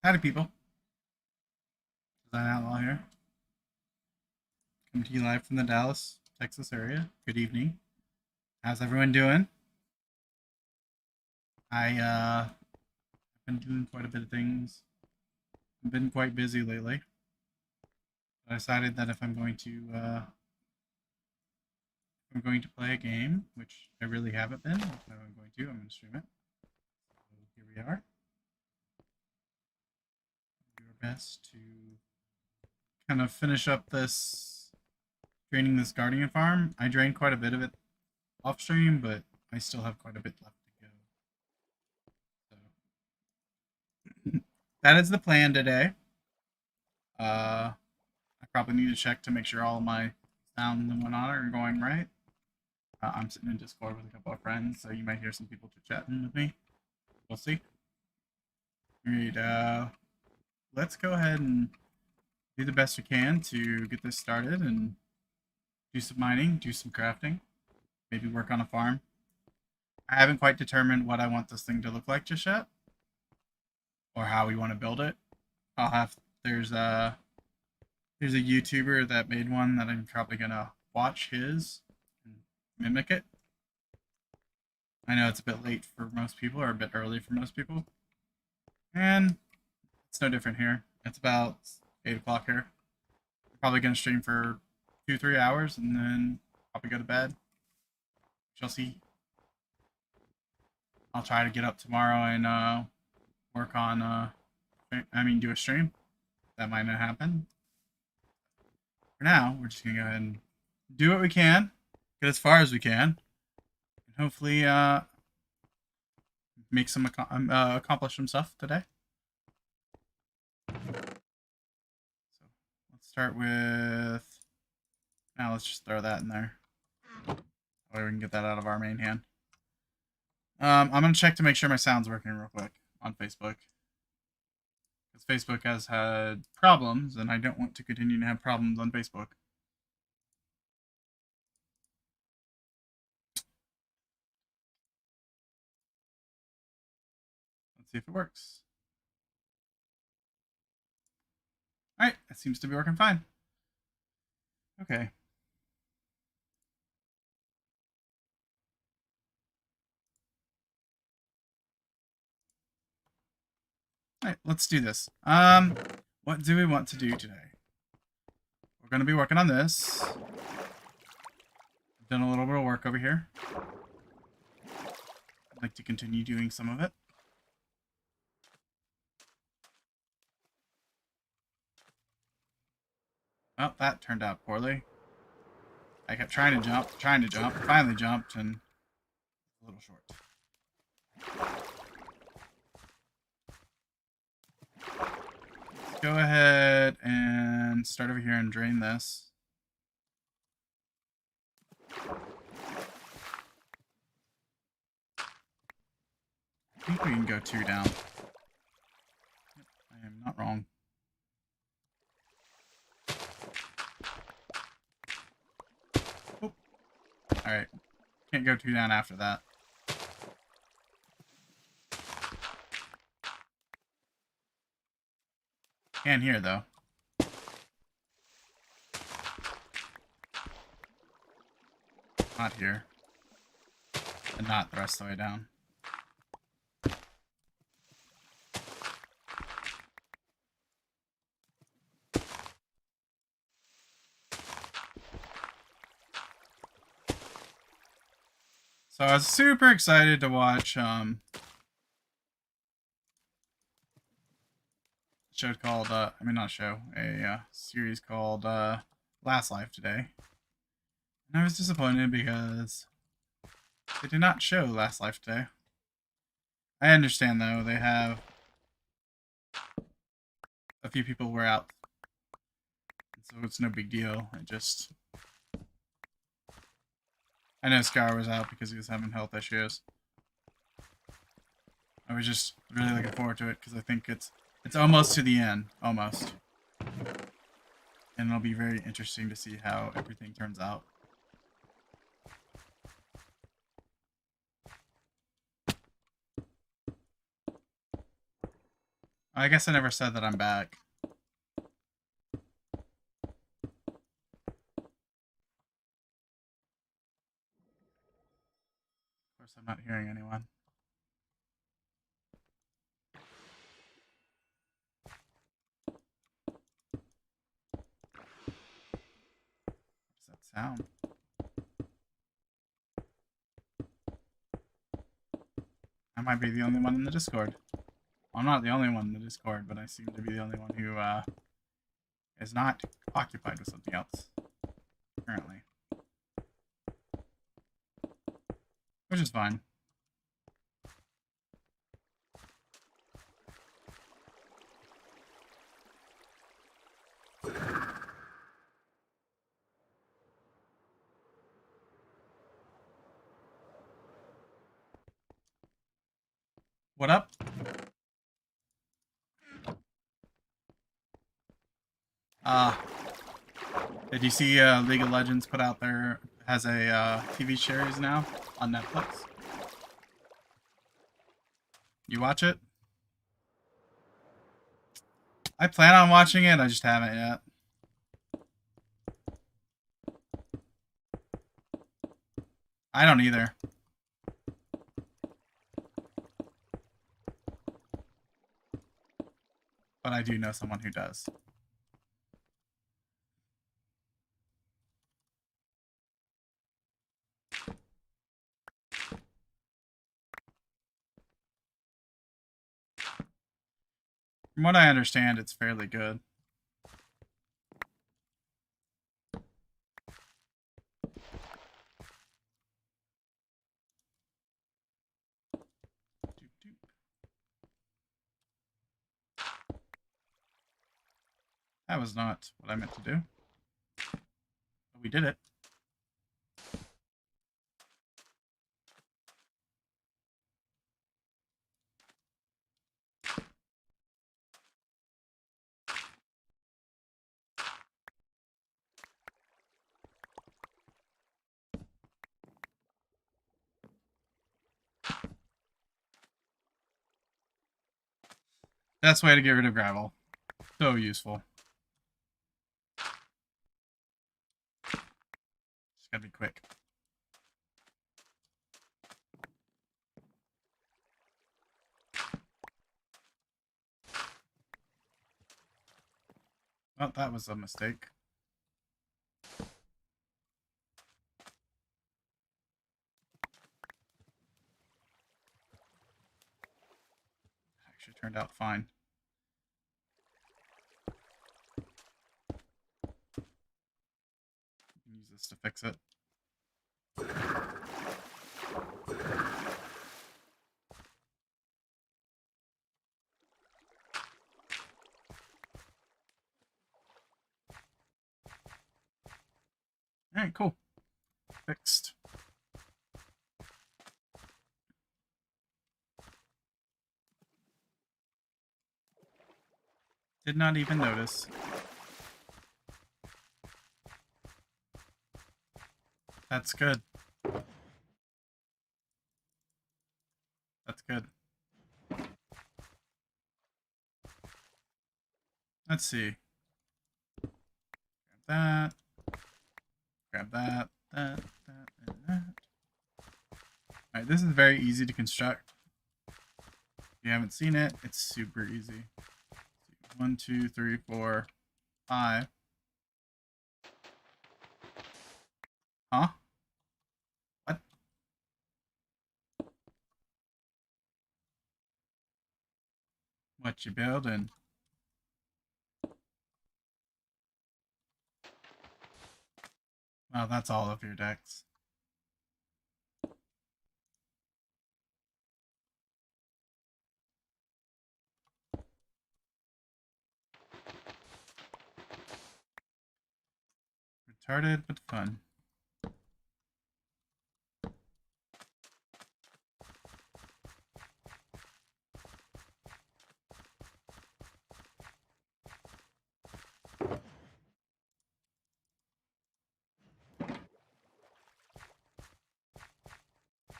Howdy, people. Design Outlaw here. Coming to you live from the Dallas, Texas area. Good evening. How's everyone doing? I've been doing quite a bit of things. I've been quite busy lately. I decided that if I'm going to play a game, which I really haven't been, if I'm going to stream it. So here we are. Do our best to kind of finish up draining this Guardian farm. I drained quite a bit of it off stream, but I still have quite a bit left to go. So that is the plan today. I probably need to check to make sure all of my sounds and whatnot are going right. I'm sitting in Discord with a couple of friends, so you might hear some people chatting with me. We'll see. Alright, let's go ahead and do the best we can to get this started and do some mining, do some crafting, maybe work on a farm. I haven't quite determined what I want this thing to look like just yet, or how we want to build it. There's a YouTuber that made one that I'm probably gonna watch his and mimic it. I know it's a bit late for most people, or a bit early for most people, and it's no different here. It's about 8 o'clock here. I'm probably gonna stream for 2-3 hours and then probably go to bed. Shall see. I'll try to get up tomorrow and work on do a stream. That might not happen. For now, we're just gonna go ahead and do what we can, get as far as we can, and hopefully make some accomplish some stuff today. So let's start with. Now let's just throw that in there. That way we can get that out of our main hand. I'm gonna check to make sure my sound's working real quick on Facebook. Because Facebook has had problems, and I don't want to continue to have problems on Facebook. Let's see if it works. Alright, that seems to be working fine. Okay. Alright, let's do this. What do we want to do today? We're going to be working on this. I've done a little bit of work over here. I'd like to continue doing some of it. Well, that turned out poorly. I kept trying to jump, finally jumped, and a little short. Let's go ahead and start over here and drain this. I think we can go 2 down. Yep, I am not wrong. Oh. Alright. Can't go 2 down after that. Can here, though. Not here. And not the rest of the way down. So I was super excited to watch show called a series called Last Life today. And I was disappointed because they did not show Last Life today. I understand though, they have a few people were out. So it's no big deal. I know Scar was out because he was having health issues. I was just really looking forward to it because I think it's almost to the end. Almost. And it'll be very interesting to see how everything turns out. I guess I never said that I'm back. Of course, I'm not hearing anyone. What does that sound? I might be the only one in the Discord. Well, I'm not the only one in the Discord, but I seem to be the only one who is not occupied with something else currently, which is fine. What up? Did you see League of Legends put out there has a TV series now on Netflix? You watch it? I plan on watching it, I just haven't yet. I don't either. But I do know someone who does. From what I understand, it's fairly good. That was not what I meant to do. But we did it. Best way to get rid of gravel. So useful. Just gotta be quick. Well, that was a mistake. Actually turned out fine. You can use this to fix it. Alright, cool. Fixed. Did not even notice. That's good. That's good. Let's see. Grab that. Grab that. That. And that. Alright, this is very easy to construct. If you haven't seen it, it's super easy. 1, 2, 3, 4, 5. Huh? What? What you building? Well, that's all of your decks. Retarded, but fun.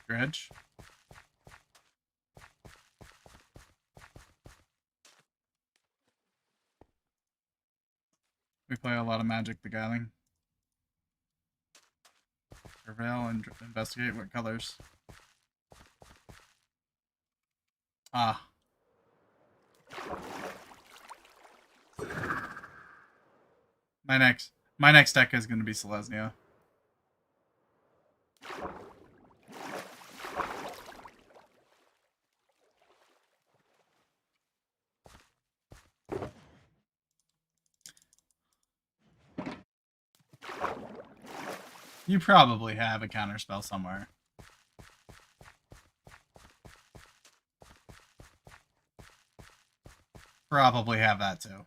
Dredge. We play a lot of Magic the Gathering. Surveil and investigate. What colors? Ah. My next deck is going to be Selesnya. You probably have a counterspell somewhere. Probably have that too.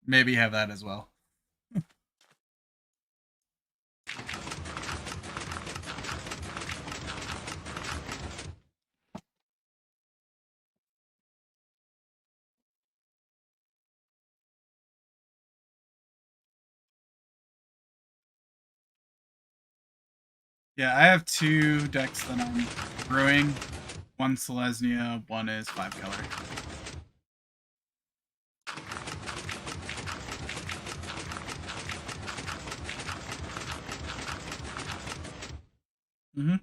Maybe have that as well. Yeah, I have 2 decks that I'm brewing. One Selesnya, one is 5 color. Mm-hmm.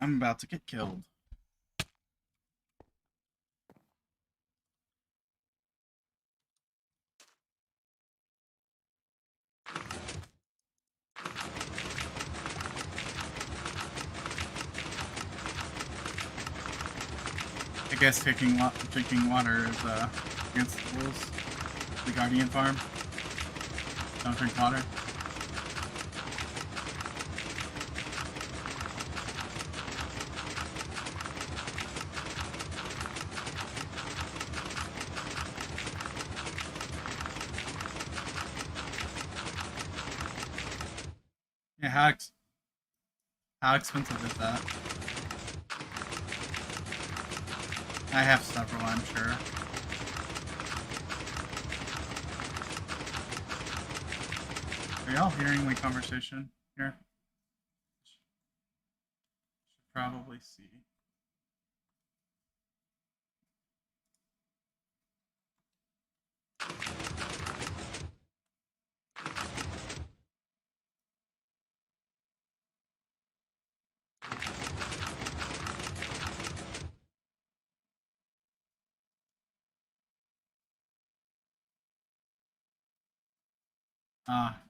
I'm about to get killed. I guess drinking water is against the rules. The Guardian farm. Don't drink water. Yeah, how expensive is that? I have several, I'm sure. Are y'all hearing my conversation here? Should probably see.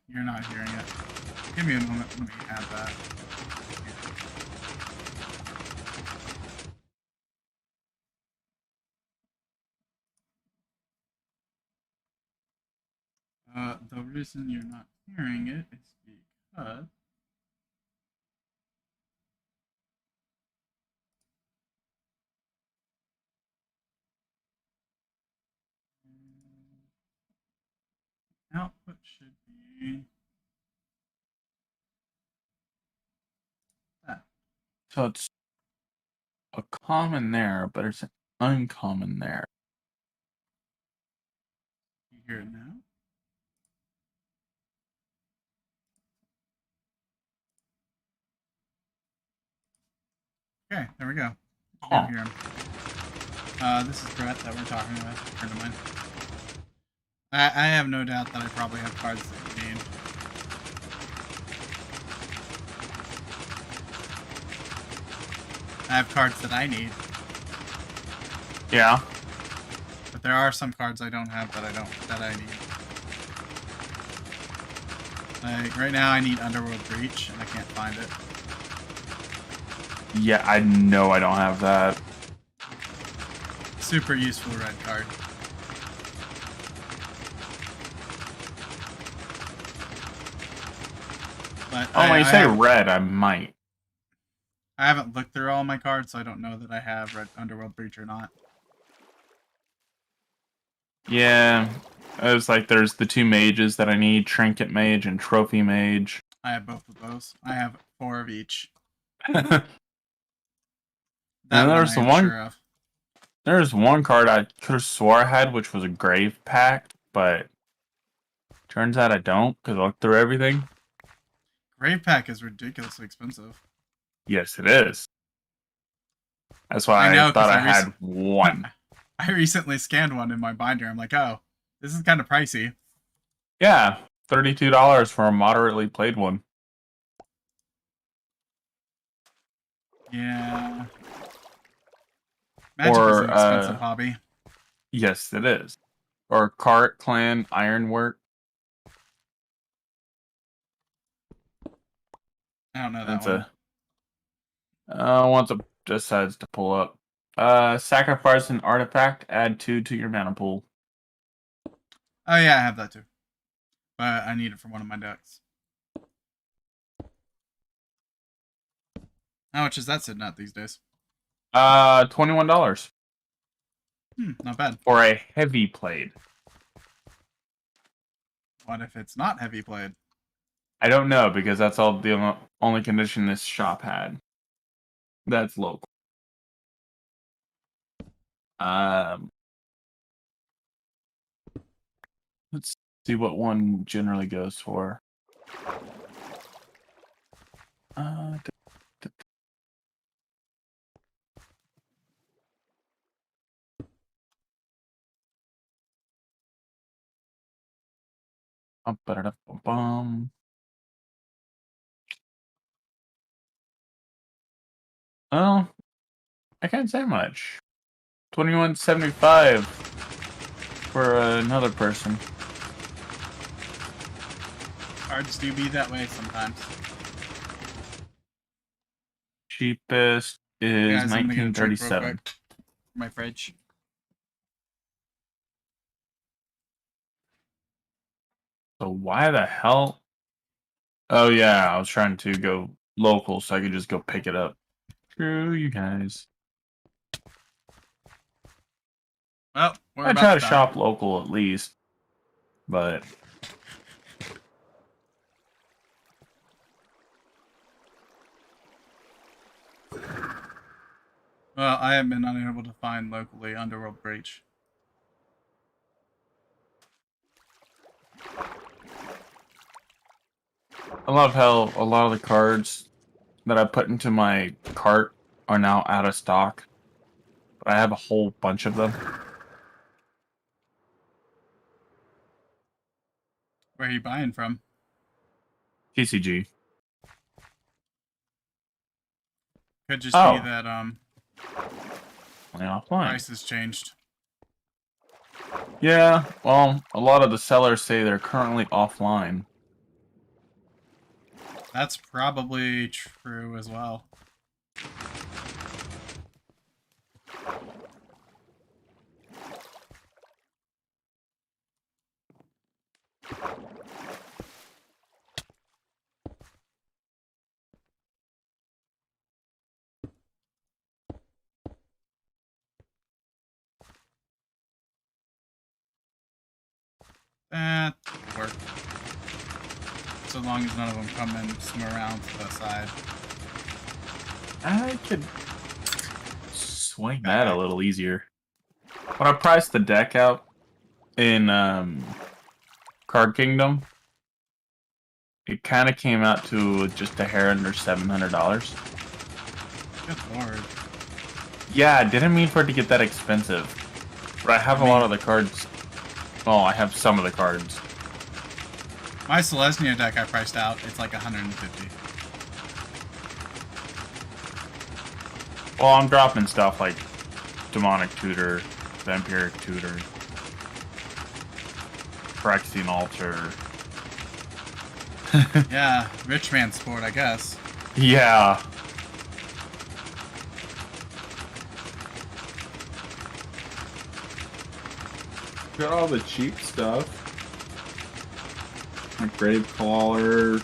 You're not hearing it. Give me a moment, let me add that. The reason you're not hearing it is because output should be that. So it's a common there, but it's an uncommon there. You hear it now? Okay, there we go. You hear him. This is Brett that we're talking with, a friend of mine. I have no doubt that I probably have cards that you need. I have cards that I need. Yeah. But there are some cards I don't have that I need. Like right now I need Underworld Breach and I can't find it. Yeah, I know I don't have that. Super useful red card. But when you say red, I might. I haven't looked through all my cards, so I don't know that I have red Underworld Breach or not. Yeah, it was like there's the 2 mages that I need, Trinket Mage and Trophy Mage. I have both of those. I have 4 of each. And There's one card I could have swore I had, which was a Grave Pact, but turns out I don't because I looked through everything. Grave Pact is ridiculously expensive. Yes, it is. That's why I know, I thought 'cause I had one. I recently scanned one in my binder. I'm like, oh, this is kind of pricey. Yeah, $32 for a moderately played one. Yeah. Magic is an expensive hobby. Yes, it is. Or Cart Clan Ironwork. I don't know that That's one. once it decides to pull up. Sacrifice an artifact, add 2 to your mana pool. Oh yeah, I have that too. But I need it for one of my decks. How much is that sitting at these days? $21 Not bad. for a heavy played. What if it's not heavy played? I don't know because that's all the only condition this shop had. That's local. Let's see what one generally goes for. Bum. Oh, I can't say much. 21.75 for another person. Cards do be that way sometimes. Cheapest is Guys, I'm gonna get a drink real 1937. quick. My fridge. So why the hell? Oh yeah, I was trying to go local so I could just go pick it up. Screw you guys. Well, we're I about try to die. shop local at least, but Well, I have been unable to find locally Underworld Breach. I love how a lot of the cards that I put into my cart are now out of stock. But I have a whole bunch of them. Where are you buying from? TCG. Could just Oh. be that Only offline. price has changed. Yeah, well, a lot of the sellers say they're currently offline. That's probably true as well. That will work. So long as none of them come and swim around to the side. I could swing that a little easier. When I priced the deck out in Card Kingdom, it kind of came out to just a hair under $700. Good lord. Yeah, I didn't mean for it to get that expensive. But I have a lot of the cards. Well, I have some of the cards. My Selesnya deck I priced out, it's like 150. Well, I'm dropping stuff like Demonic Tutor, Vampiric Tutor, Phyrexian Altar. Yeah, rich man sport, I guess. Yeah. Got all the cheap stuff. Like Gravecaller,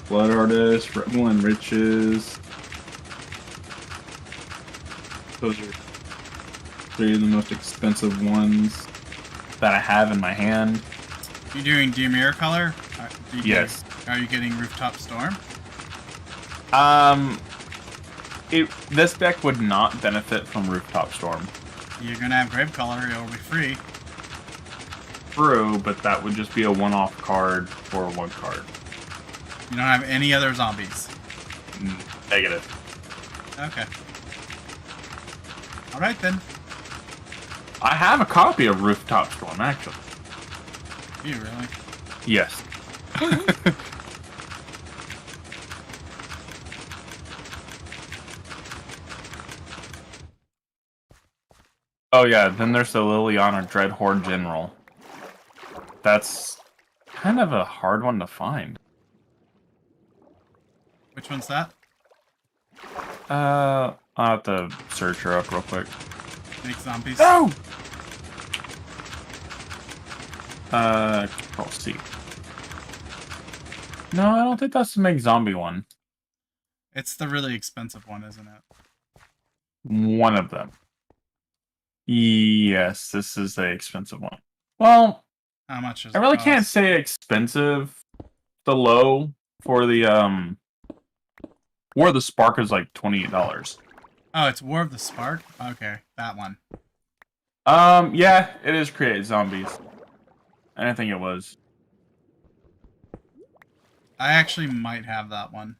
Blood Artist, Revelin Riches. Those are 3 of the most expensive ones that I have in my hand. You doing Dimir color? Yes. Are you getting Rooftop Storm? This deck would not benefit from Rooftop Storm. You're gonna have Gravecaller, it'll be free. True, but that would just be a one-off card for one card. You don't have any other zombies. Negative. Okay. All right then. I have a copy of Rooftop Storm, actually. You really? Yes. Oh yeah, then there's the Liliana Dreadhorde General. That's kind of a hard one to find. Which one's that? I'll have to search her up real quick. Make zombies. No! Control C. No, I don't think that's the make zombie one. It's the really expensive one, isn't it? One of them. Yes, this is the expensive one. Well, How much is I it really cost? can't say expensive. The low for the War of the Spark is like $28. Oh, it's War of the Spark? Okay, that one. Yeah, it is create zombies. I didn't think it was. I actually might have that one.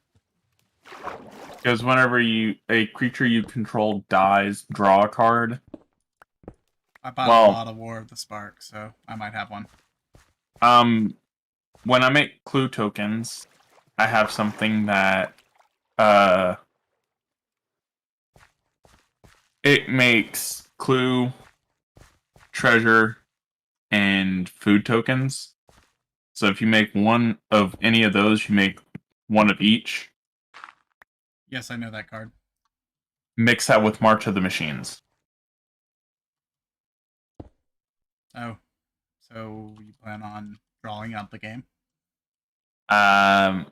Because whenever a creature you control dies, draw a card. I bought Well, a lot of War of the Spark, so I might have one. When I make clue tokens, I have something that it makes clue, treasure, and food tokens. So if you make one of any of those, you make one of each. Yes, I know that card. Mix that with March of the Machines. Oh, so you plan on drawing out the game? Part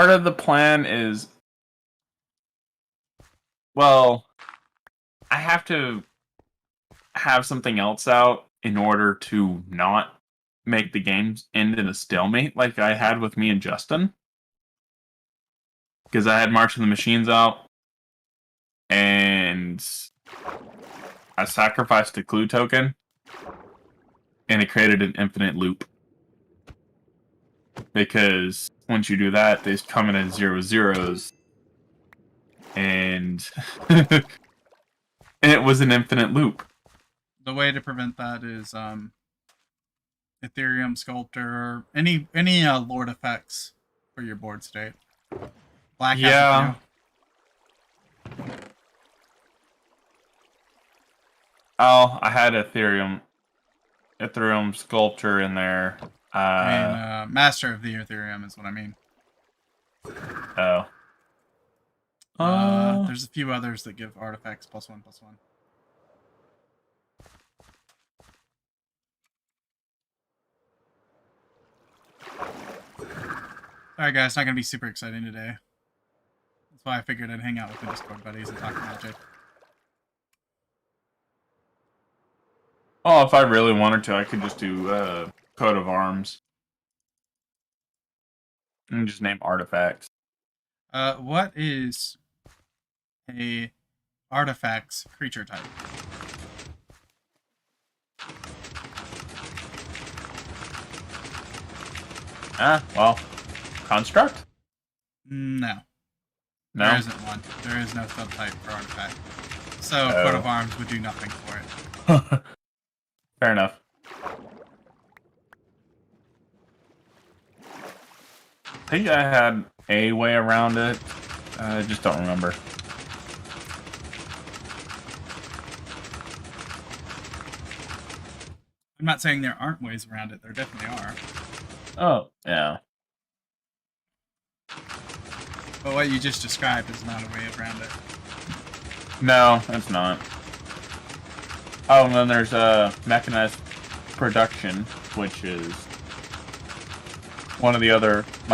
of the plan is, well, I have to have something else out in order to not make the games end in a stalemate like I had with me and Justin. Because I had March of the Machines out, and I sacrificed a clue token, and it created an infinite loop. Because once you do that, they come in as 0/0s, and it was an infinite loop. The way to prevent that is Ethereum Sculptor, any Lord effects for your board state. Black Yeah. has Oh, I had Ethereum Sculpture in there. I mean, Master of the Ethereum is what I mean. Oh. There's a few others that give artifacts +1/+1. Alright guys, not gonna be super exciting today. That's why I figured I'd hang out with my Discord buddies and talk Magic. Oh, if I really wanted to, I could just do Coat of Arms. And just name artifacts. What is a artifact's creature type? Well, Construct? No. No? There isn't one. There is no subtype for artifact. So, Oh. Coat of Arms would do nothing for it. Fair enough. I think I had a way around it. I just don't remember. I'm not saying there aren't ways around it. There definitely are. Oh, yeah. But what you just described is not a way around it. No, it's not. Oh, and then there's mechanized production, which is one of my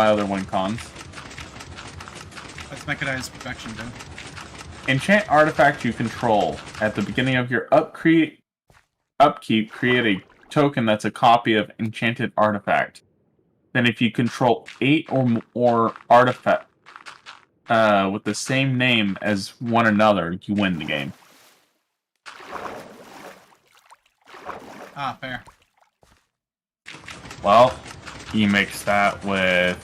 other win cons. Let's mechanized production do. Enchant artifact you control. At the beginning of your upkeep, create a token that's a copy of enchanted artifact. Then if you control 8 or more artifact with the same name as one another, you win the game. Ah, fair. Well, you mix that with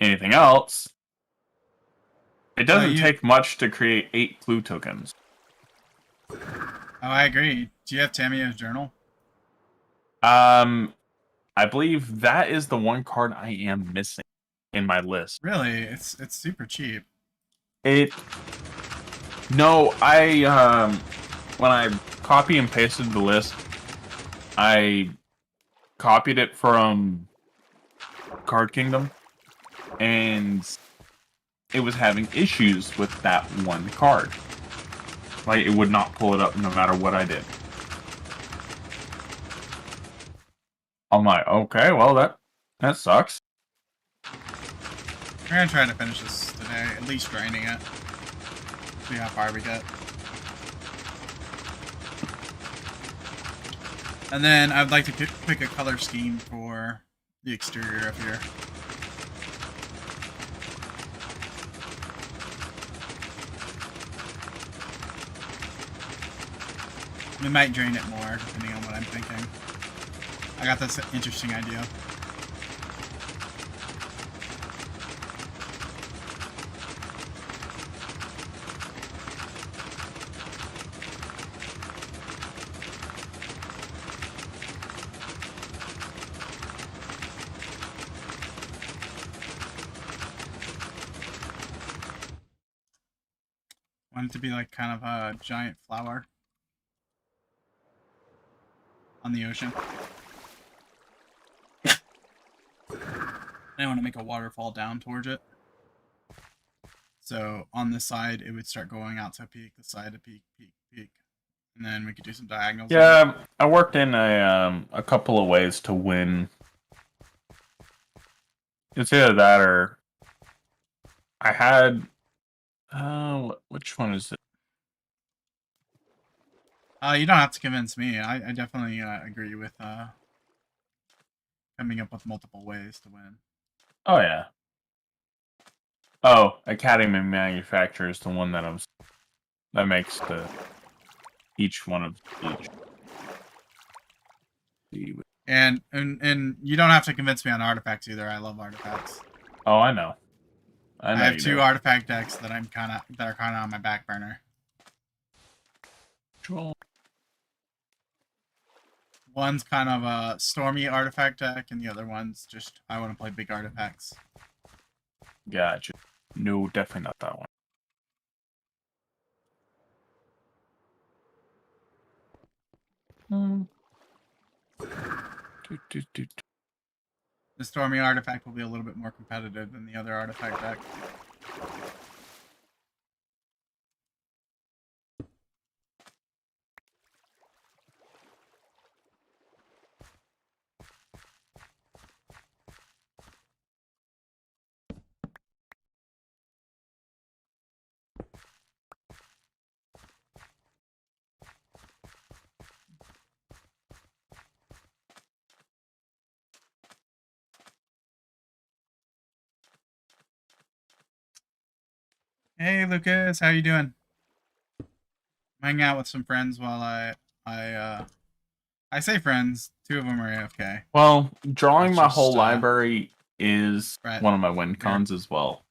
anything else, It doesn't you- take much to create 8 clue tokens. Oh, I agree. Do you have Tamiyo's journal? I believe that is the one card I am missing in my list. Really? It's super cheap. No, when I copy and pasted the list, I copied it from Card Kingdom, and it was having issues with that one card. Like, it would not pull it up no matter what I did. I'm like, okay, well, that sucks. We're gonna try to finish this today, at least grinding it. See how far we get. And then I'd like to pick a color scheme for the exterior up here. We might drain it more, depending on what I'm thinking. I got this interesting idea. Want it to be like kind of a giant flower on the ocean. I want to make a waterfall down towards it. So on this side, it would start going out to a peak, the side to peak, peak, peak. And then we could do some diagonals. Yeah, I worked in a couple of ways to win. It's either that or I had which one is it? You don't have to convince me. I definitely agree with coming up with multiple ways to win. Oh yeah. Oh, Academy Manufacturer is the one that makes the each one of each. And you don't have to convince me on artifacts either. I love artifacts. Oh, I know. I have 2 artifact decks that are kind of on my back burner. Cool. One's kind of a stormy artifact deck, and the other one's just I want to play big artifacts. Gotcha. No, definitely not that one. The stormy artifact will be a little bit more competitive than the other artifact deck. Hey Lucas, how you doing? I'm hanging out with some friends while I say friends. 2 of them are AFK. Well, drawing It's my just, whole library is right. one of my win cons as well.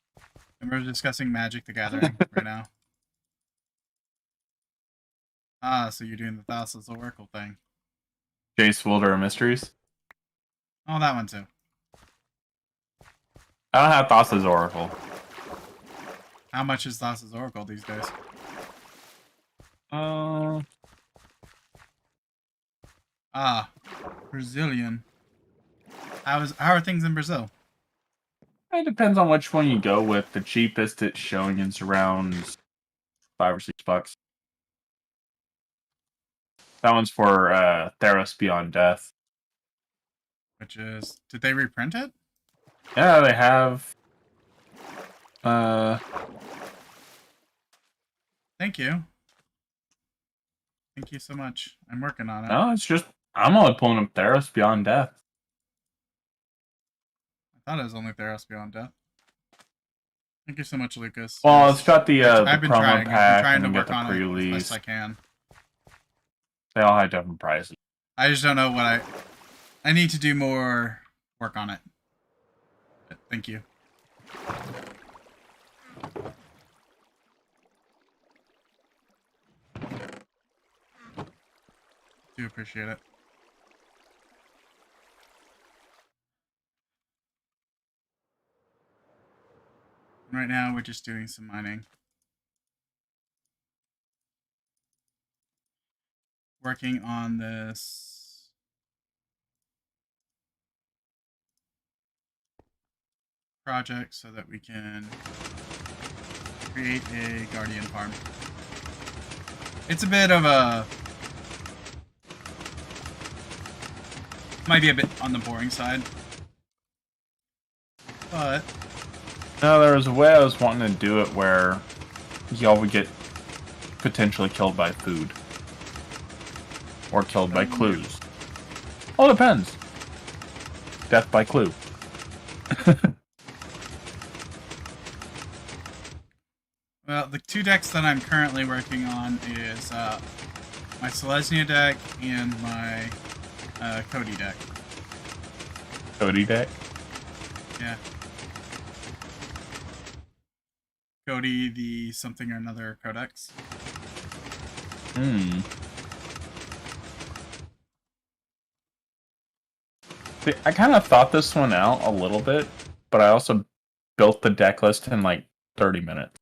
And we're discussing Magic the Gathering right now. Ah, so you're doing the Thassa's Oracle thing. Jace Wilder of Mysteries. Oh, that one too. I don't have Thassa's Oracle. How much is Thassa's Oracle these days? Ah, Brazilian. How are things in Brazil? It depends on which one you go with. The cheapest it's showing is around $5 or $6. That one's for Theros Beyond Death. Which is, did they reprint it? Yeah, they have. Thank you. Thank you so much. I'm working on it. No, it's just I'm only pulling up Theros Beyond Death. I thought it was only Theros Beyond Death. Thank you so much, Lucas. Well, it's got the I've been promo trying. pack I've been trying to and you work get the on it as pre-release. best I can. They all have different prices. I just don't know what I need to do more work on it. But thank you. Do appreciate it. Right now, we're just doing some mining. Working on this project so that we can create a guardian farm. It's a bit of a... might be a bit on the boring side. But... No, there was a way I was wanting to do it where y'all would get potentially killed by food. Or killed by clues. All depends. Death by clue. Well, the two decks that I'm currently working on is my Selesnya deck and my Cody deck. Cody deck? Yeah. Cody, the something or another codex. See, I kind of thought this one out a little bit, but I also built the deck list in like 30 minutes.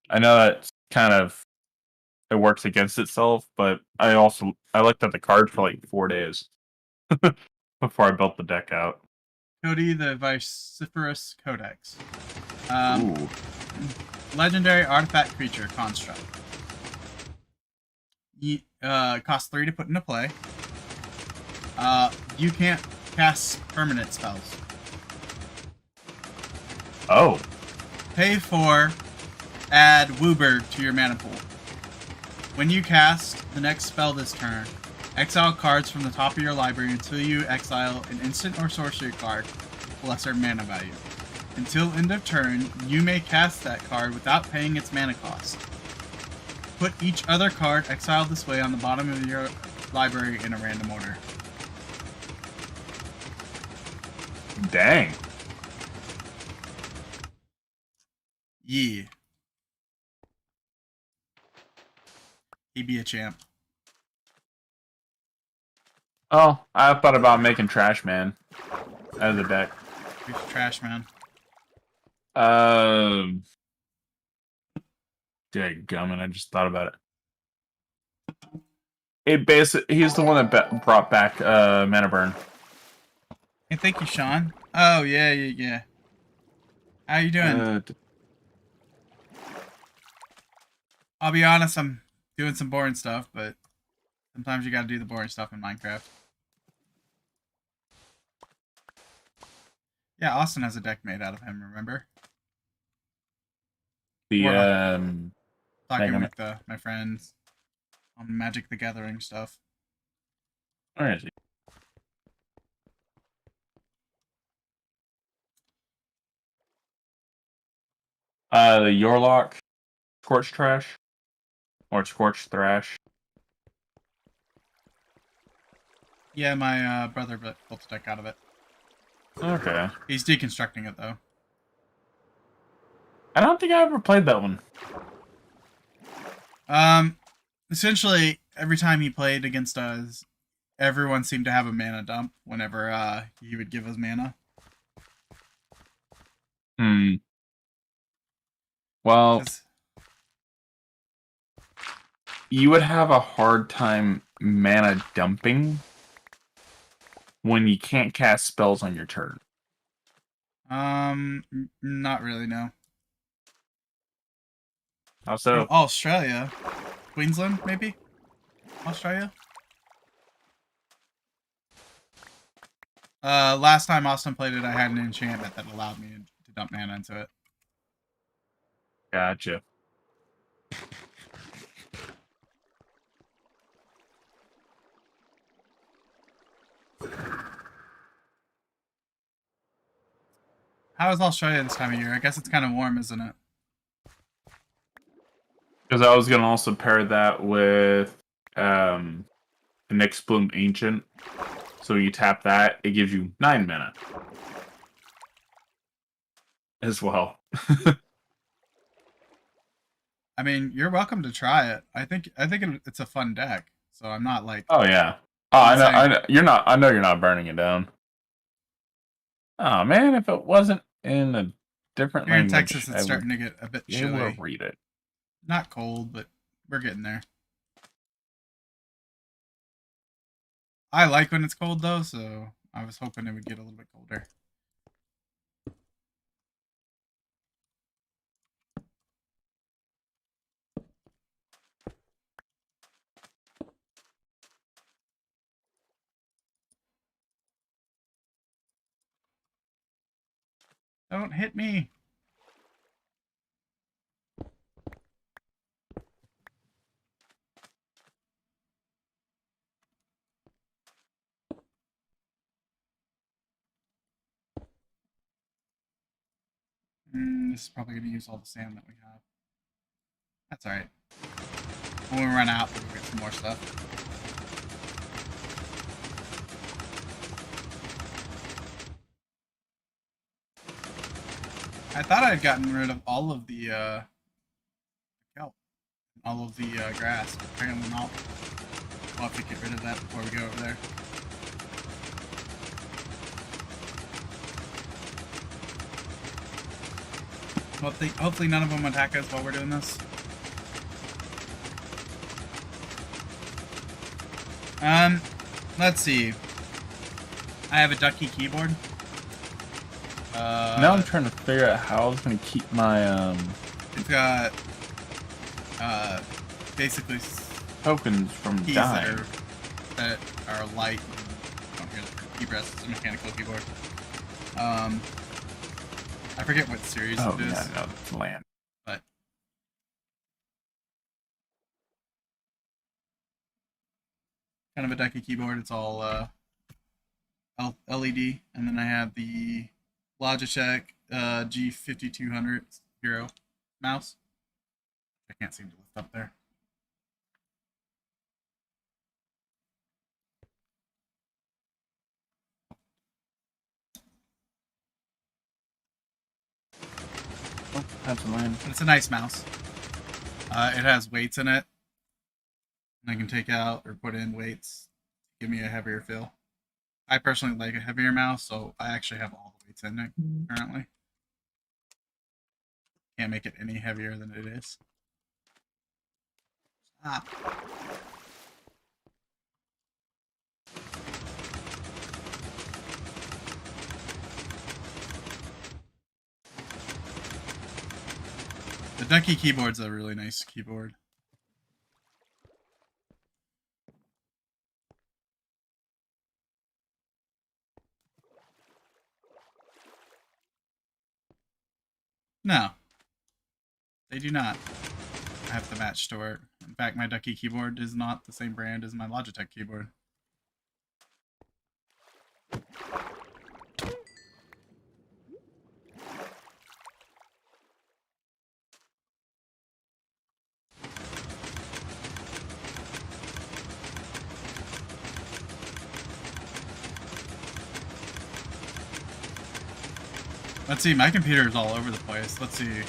I know that's kind of, it works against itself, but I looked at the card for like 4 days before I built the deck out. Cody, the Vociferous Codex. Ooh. Legendary artifact creature construct. Costs 3 to put into play. You can't cast permanent spells. Oh. Pay 4, add Wooburg to your mana pool. When you cast the next spell this turn, exile cards from the top of your library until you exile an instant or sorcery card with lesser mana value. Until end of turn, you may cast that card without paying its mana cost. Put each other card exiled this way on the bottom of your library in a random order. Dang. Yeah. He be a champ. Oh, I thought about making Trash Man out of the deck. He's trash, man. Dadgummit, I just thought about it. He's the one that brought back Mana Burn. Hey, thank you, Sean. Oh, yeah. How you doing? I'll be honest, I'm doing some boring stuff, but sometimes you gotta do the boring stuff in Minecraft. Yeah, Austin has a deck made out of him, remember? The Talking with my friends on Magic the Gathering stuff. Where is he? The Yorlock Scorch Trash or Scorch Thrash. Yeah, my brother built a deck out of it. Okay. He's deconstructing it though. I don't think I ever played that one. Essentially, every time he played against us, everyone seemed to have a mana dump whenever he would give us mana. Well, you would have a hard time mana dumping when you can't cast spells on your turn. Not really, no. How so? From Australia. Queensland, maybe? Australia? Last time Austin played it, I had an enchantment that allowed me to dump mana into it. Gotcha. How is Australia this time of year? I guess it's kind of warm, isn't it? Because I was going to also pair that with the Nyxbloom Ancient. So you tap that, it gives you 9 mana. As well. I mean, you're welcome to try it. It's a fun deck, so I'm not like. Oh yeah. Oh, I'm I not know. saying, I know. You're not. I know you're not burning it down. Oh man, if it wasn't in a different here in language, Texas, it's I would starting to get a bit be able to chilly. read it. Not cold, but we're getting there. I like when it's cold though, so I was hoping it would get a little bit colder. Don't hit me. This is probably going to use all the sand that we have. That's alright. When we run out, we'll get some more stuff. I thought I had gotten rid of all of the kelp, all of the grass. But apparently not. We'll have to get rid of that before we go over there. Hopefully none of them attack us while we're doing this. Let's see. I have a ducky keyboard. Now I'm trying to figure out how I was going to keep my It's got basically tokens from keys dying. that are light. I don't hear the key press. It's a mechanical keyboard. I forget what series Oh it is. yeah, no, it's land. But kind of a ducky keyboard. It's all LED, and then I have the Logitech G5200 Hero mouse. I can't seem to lift up there. Oh, that's a land. But it's a nice mouse. It has weights in it. And I can take out or put in weights to give me a heavier feel. I personally like a heavier mouse, so I actually have all the weights in it currently. Can't make it any heavier than it is. Ah. The Ducky keyboard's a really nice keyboard. No, they do not have the match to work. In fact, my Ducky keyboard is not the same brand as my Logitech keyboard. Let's see, my computer is all over the place. Let's see.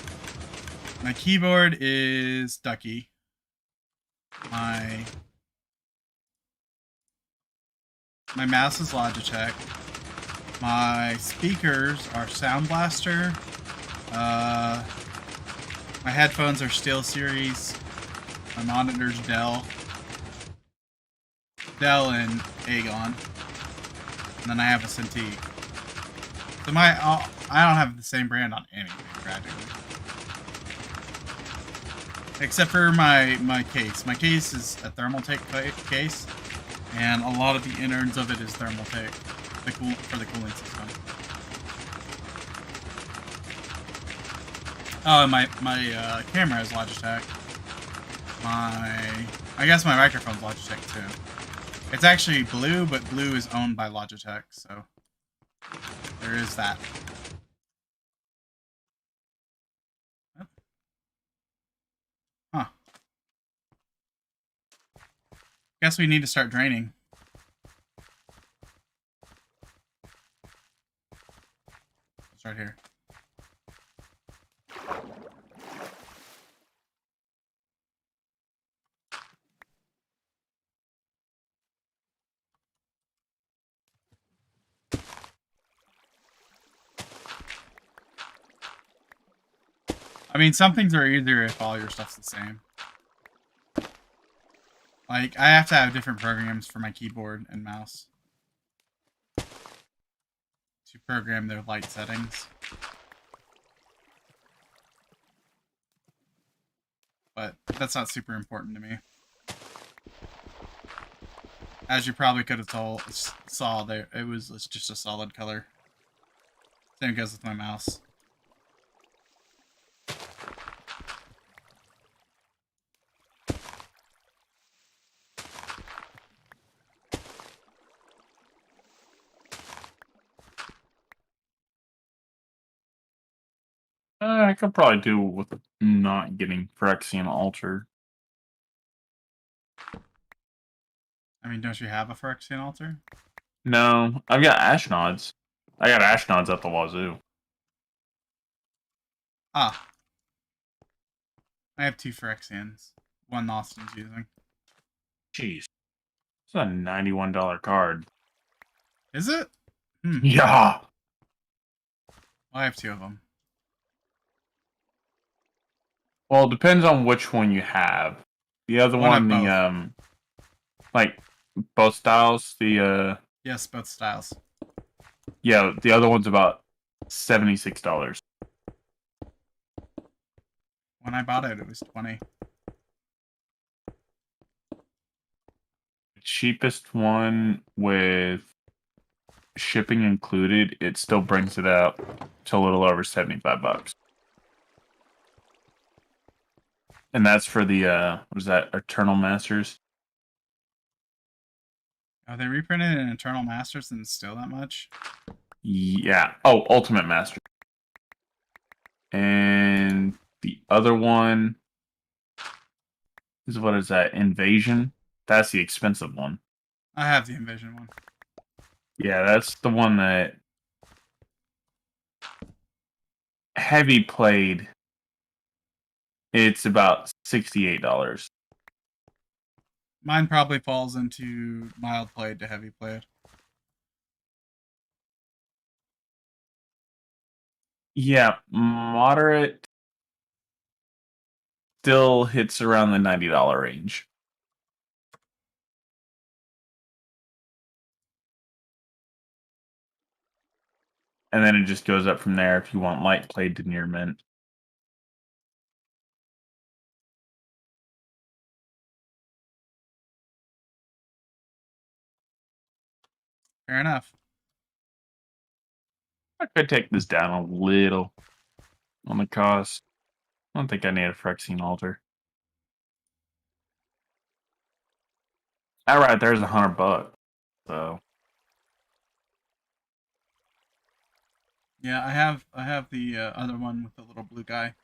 My keyboard is Ducky. My mouse is Logitech. My speakers are Sound Blaster. My headphones are SteelSeries. My monitor's Dell. Dell and Aegon. And then I have a Cintiq. So I don't have the same brand on anything, practically. Except for my case. My case is a Thermaltake case, and a lot of the innards of it is Thermaltake for the cooling system. Oh, and my camera is Logitech. I guess my microphone's Logitech too. It's actually Blue, but Blue is owned by Logitech, so there is that. Huh. Guess we need to start draining. Start here. I mean, some things are easier if all your stuff's the same. Like, I have to have different programs for my keyboard and mouse to program their light settings. But that's not super important to me. As you probably could have saw there, it was just a solid color. Same goes with my mouse. I could probably do with not getting Phyrexian Altar. I mean, don't you have a Phyrexian altar? No, I've got Ashnods. I got Ashnods at the wazoo. Ah. I have 2 Phyrexians. One Austin's using. Jeez. It's a $91 card. Is it? Hmm. Yeah. Well, I have 2 of them. Well, it depends on which one you have. The other One one, of the like both styles. The Yes, both styles. yeah, the other one's about $76. When I bought it, it was 20. The cheapest one with shipping included, it still brings it out to a little over $75. And that's for the what is that, Eternal Masters? Oh, they reprinted it in Eternal Masters and it's still that much? Yeah. Oh, Ultimate Master. And the other one is, what is that? Invasion? That's the expensive one. I have the Invasion one. Yeah, that's the one that heavy played. It's about $68. Mine probably falls into mild played to heavy played. Yeah, moderate still hits around the $90 range. And then it just goes up from there if you want light played to near mint. Fair enough. I could take this down a little on the cost. I don't think I need a Phyrexian Altar. All right, there's $100. So Yeah, I have the other one with the little blue guy.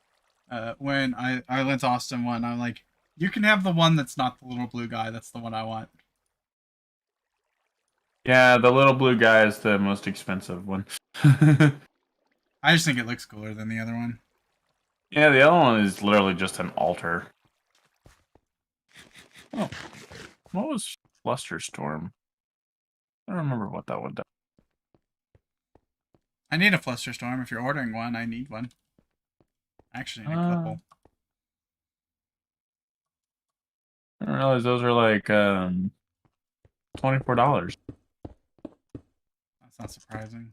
When I lent Austin one, I'm like, you can have the one that's not the little blue guy. That's the one I want. yeah, the little blue guy is the most expensive one. I just think it looks cooler than the other one. Yeah, the other one is literally just an altar. Oh, what was Flusterstorm? I don't remember what that one does. I need a Flusterstorm. If you're ordering one, I need one. I actually need a couple. I didn't realize those are like $24. That's not surprising.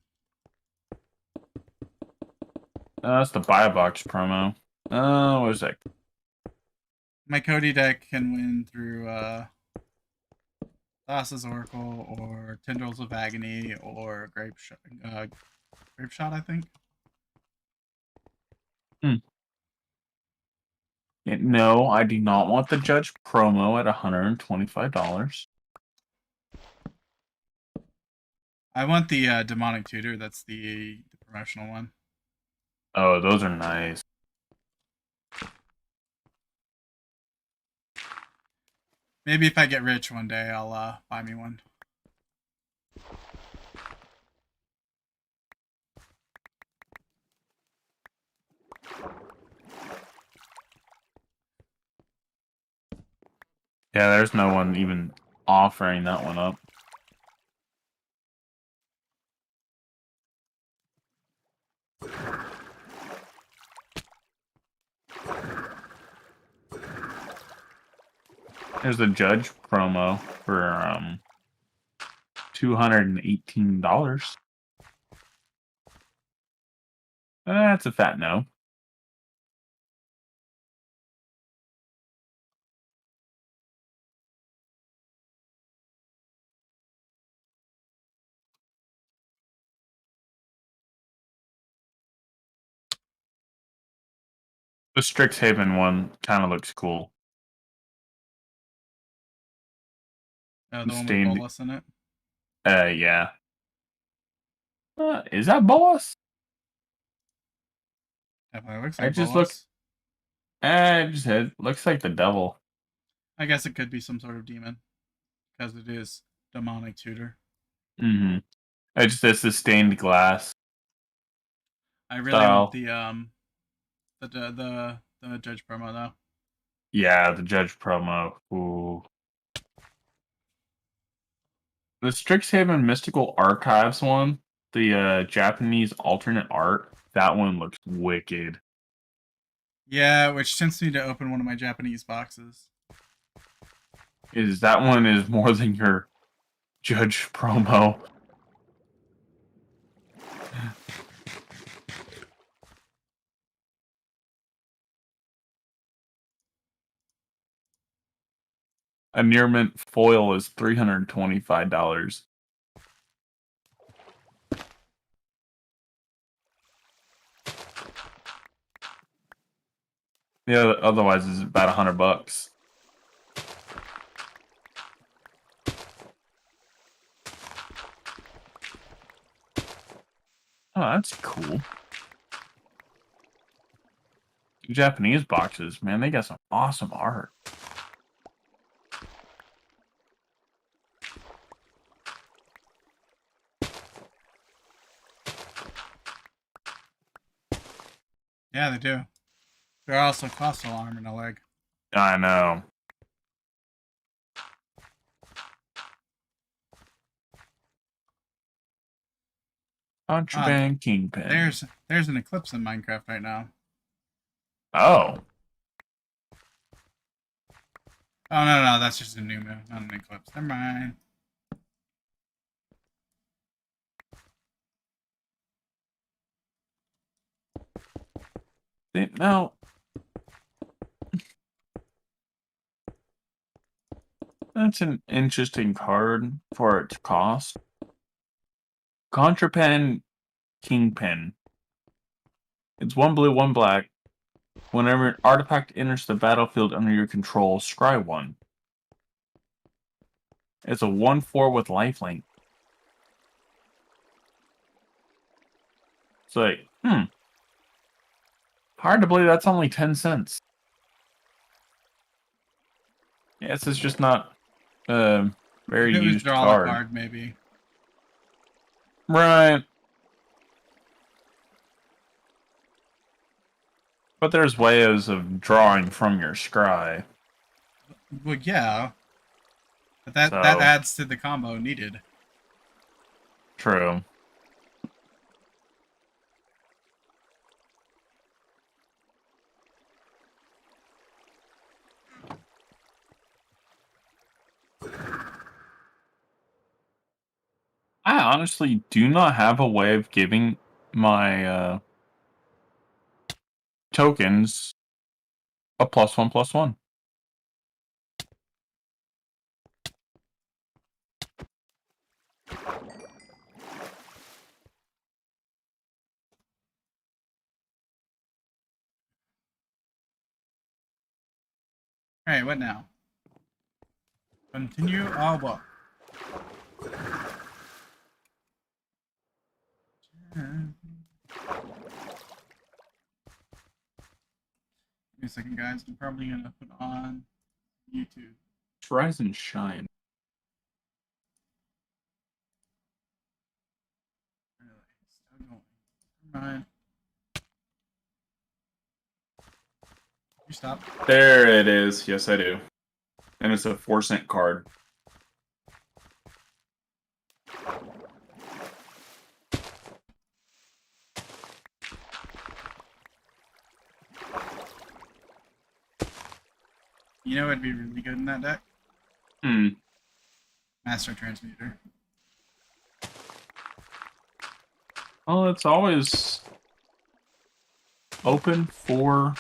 That's the buy a box promo. What is that? My Cody deck can win through Thassa's Oracle or Tendrils of Agony or Grape Shot, I think. No, I do not want the Judge promo at $125. I want the Demonic Tutor. That's the promotional one. Oh, those are nice. Maybe if I get rich one day, I'll buy me one. Yeah, there's no one even offering that one up. There's a Judge promo for $218. That's a fat no. The Strixhaven one kind of looks cool. The one with Stained. Bolas in it. Yeah. Is that Bolas? Definitely looks I like just Bolas. look. It looks like the devil. I guess it could be some sort of demon because it is demonic tutor. Mm-hmm. This is stained glass I really want style. the Judge promo though. Yeah, the Judge promo. Ooh. The Strixhaven Mystical Archives one, the Japanese alternate art, that one looks wicked. Yeah, which tempts me to open one of my Japanese boxes. That one is more than your Judge promo. A near mint foil is $325. Yeah, otherwise it's about $100. Oh, that's cool. Japanese boxes, man, they got some awesome art. Yeah, they do. There also cost arm and a leg. I know. Contraband Kingpin. There's an eclipse in Minecraft right now. Oh. Oh no, that's just a new moon, not an eclipse. Never mind. No. That's an interesting card for its cost. Contraband Kingpin. It's 1 blue, 1 black. Whenever an artifact enters the battlefield under your control, scry 1. It's a 1/4 with lifelink. It's like, hard to believe that's only 10 cents. Yes, it's just not a very If it was used draw card. a card, maybe. Right. But there's ways of drawing from your scry. Well, yeah. But that So, adds to the combo needed. true. I honestly do not have a way of giving my tokens a +1/+1. Alright, what now? Continue all what? Give me a second, guys. I'm probably gonna put on YouTube. Rise and shine. Really? Still going. Never mind. You stop. There it is. Yes, I do. And it's a 4-cent card. You know what'd be really good in that deck? Master transmuter. Well, it's always open for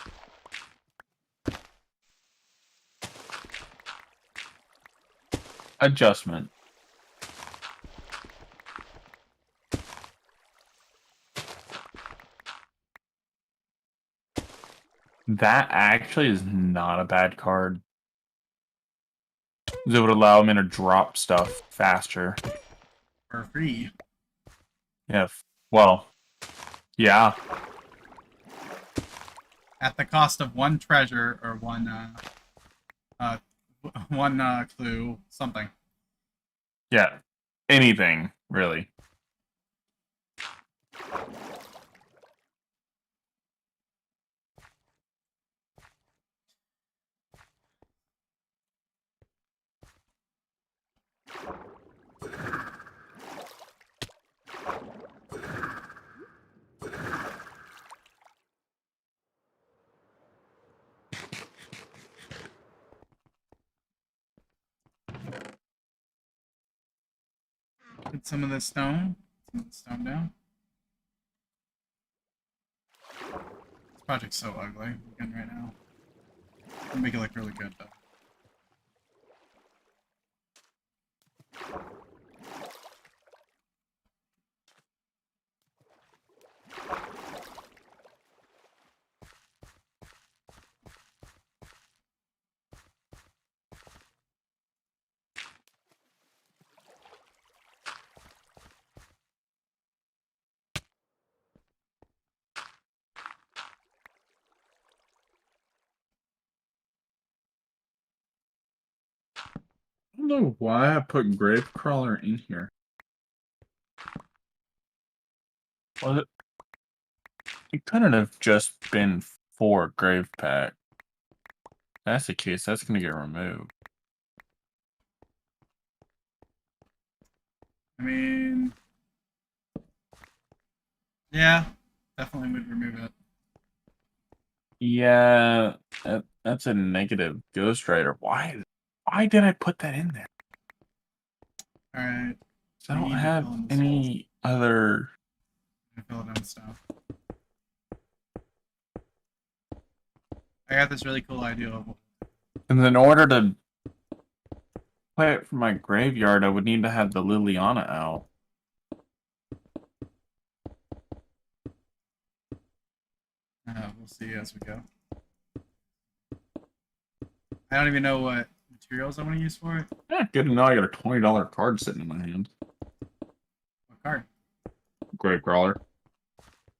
adjustment. That actually is not a bad card. It would allow me to drop stuff faster. For free. Yeah. Well, yeah. At the cost of one treasure or one clue, something. Yeah. Anything, really. Get some of this stone. Some of the stone down. This project's so ugly again right now. I'll make it look really good though. I don't know why I put Gravecrawler in here. Was it? It couldn't have just been for Grave Pack. If that's the case, that's gonna get removed. I mean, yeah, definitely would remove it. Yeah, that's a negative Ghost Rider. Why did I put that in there? All right, I we don't need to have fill in this any other. fill it in with stuff. I got this really cool idea of And in order to play it from my graveyard, I would need to have the Liliana out. we'll see as we go. I don't even know what materials I want to use for it. Yeah, good to know I got a $20 card sitting in my hand. What card? Gravecrawler.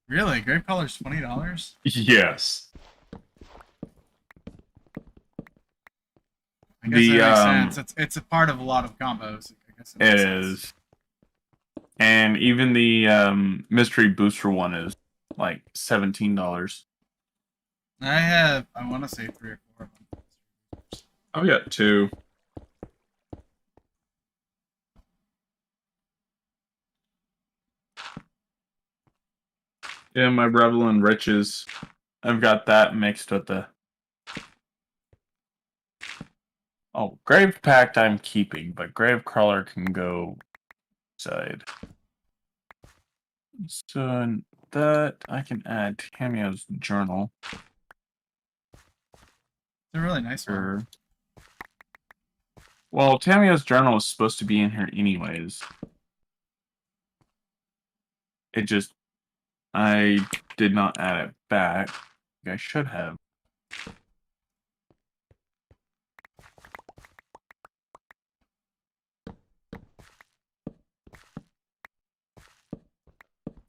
Really? Gravecolor's $20? Yes. I guess that makes sense. It's a part of a lot of combos. I guess it is. And even the mystery booster one is like $17. I want to say 3 or 4 of them. I've got 2. Yeah, my Revel in Riches. I've got that mixed with the... Oh, Grave Pact I'm keeping, but Gravecrawler can go side. So that I can add Tammio's journal. It's a really nice one. Well, Tammio's journal is supposed to be in here anyways. It just... I did not add it back. I should have.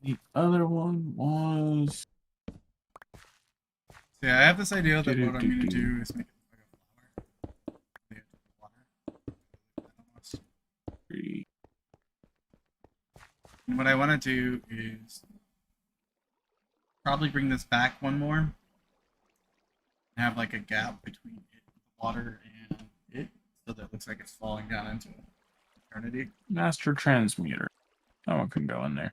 The other one was... So yeah, I have this idea that what I'm going to do is make it like a flower. And what I want to do is probably bring this back one more and have like a gap between it, the water and it, so that it looks like it's falling down into eternity. Master Transmuter. That one can go in there.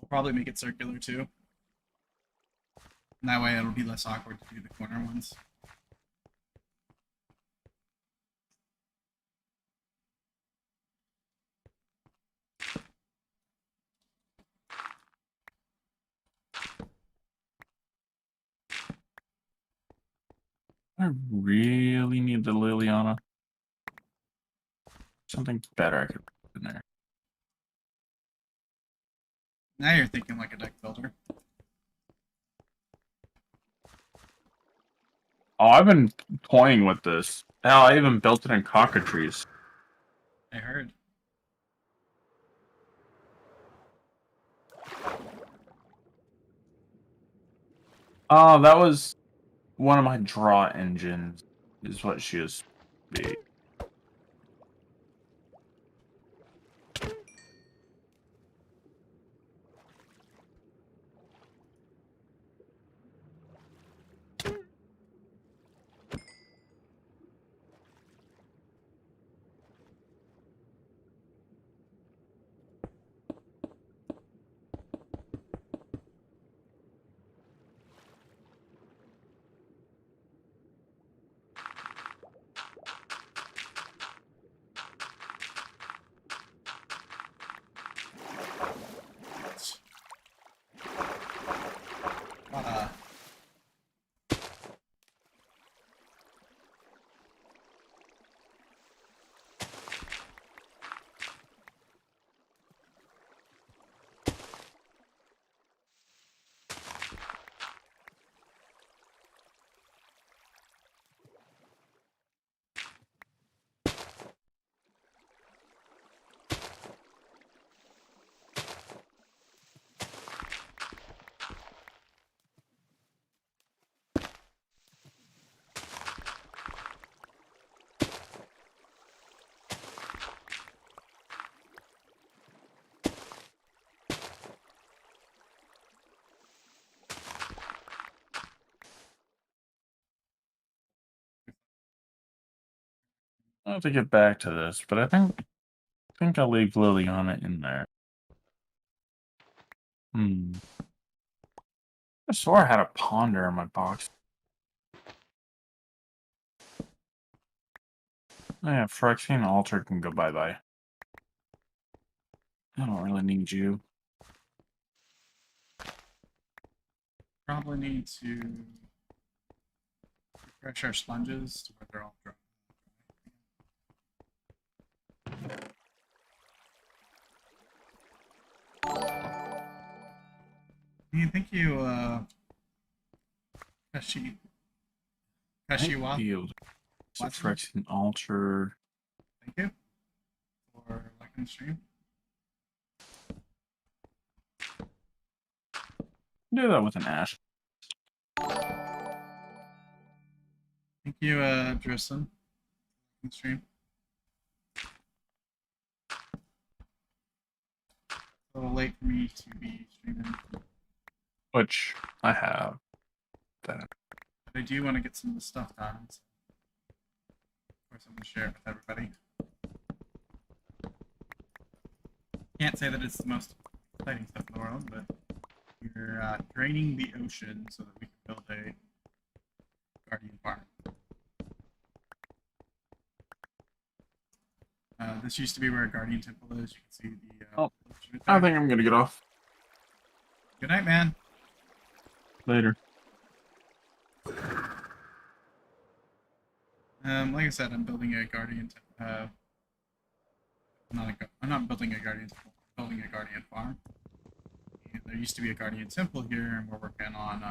We'll probably make it circular too. And that way it'll be less awkward to do the corner ones. I really need the Liliana. Something better I could put in there. Now you're thinking like a deck builder. Oh, I've been toying with this. Hell, I even built it in cockatrice. I heard. Oh, that was one of my draw engines, is what she is. Be. But, I'll have to get back to this, but I think I'll leave Liliana in there. I swore I had a ponder in my box. Oh, yeah, Phyrexian Altar can go bye-bye. I don't really need you. probably need to refresh our sponges to where they're all dry. Thank you, Kashiwa. Field. So Watson. Phyrexian Altar. Thank you for liking the stream. Do that with an Ash. Thank you, Drisson. Stream. A little late for me to be streaming. Which I have. That. But I do want to get some of the stuff done. So of course, I'm going to share it with everybody. Can't say that it's the most exciting stuff in the world, but you're draining the ocean so that we can build a guardian farm. This used to be where a guardian temple is. You can see the. I think I'm gonna get off. Good night, man. Later. Like I said, I'm building a guardian. I'm not building a guardian temple. I'm building a guardian farm. And there used to be a guardian temple here, and we're working on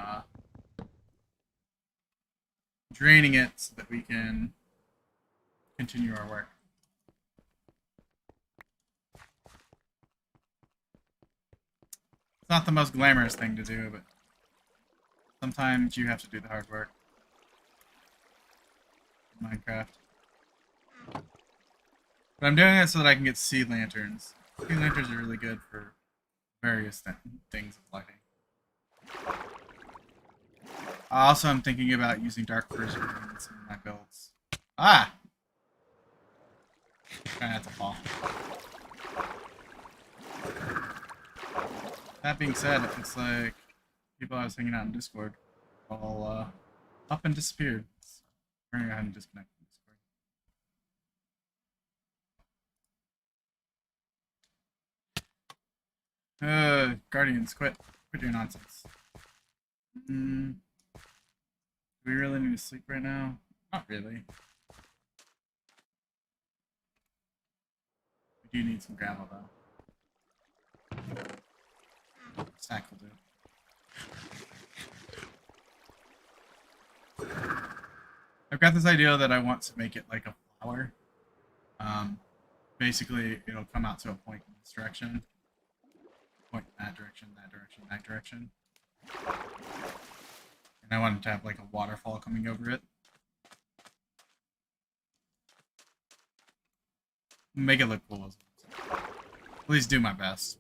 draining it so that we can continue our work. It's not the most glamorous thing to do, but sometimes you have to do the hard work. Minecraft. But I'm doing it so that I can get sea lanterns. Sea lanterns are really good for various things of lighting. Also, I'm thinking about using dark prism in some of my builds. Ah! Trying not to fall. That being said, it looks like people I was hanging out in Discord all up and disappeared. So we're gonna go ahead and disconnect from Discord. Guardians, quit your nonsense. Do we really need to sleep right now? Not really. We do need some gravel though. Stack will do. I've got this idea that I want to make it like a flower. Basically, it'll come out to a point in this direction. Point in that direction, that direction, that direction. And I want it to have like a waterfall coming over it. Make it look cool. At least do my best.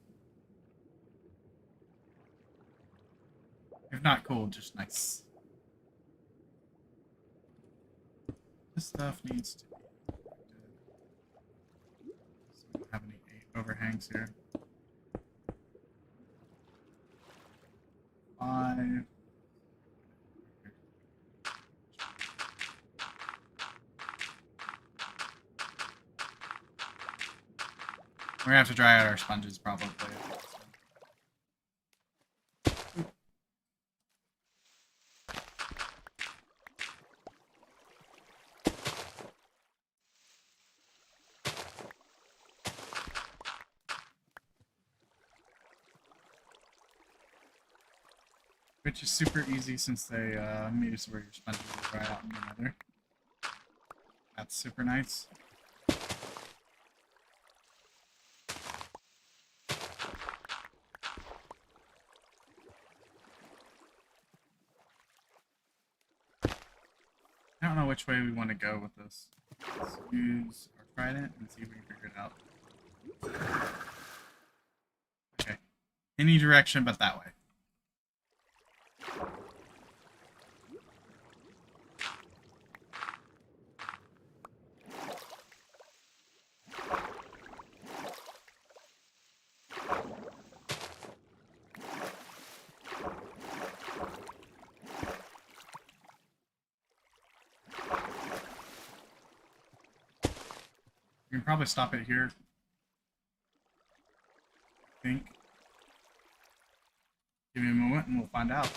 If not cool, just nice. This stuff needs to be protected. So we don't have any overhangs here. 5. We're gonna have to dry out our sponges probably. Which is super easy since they made it so where your sponges will dry out in the nether. That's super nice. I don't know which way we want to go with this. Let's use our trident and see if we can figure it out. Okay. Any direction but that way. We can probably stop it here. I think. Give me a moment and we'll find out.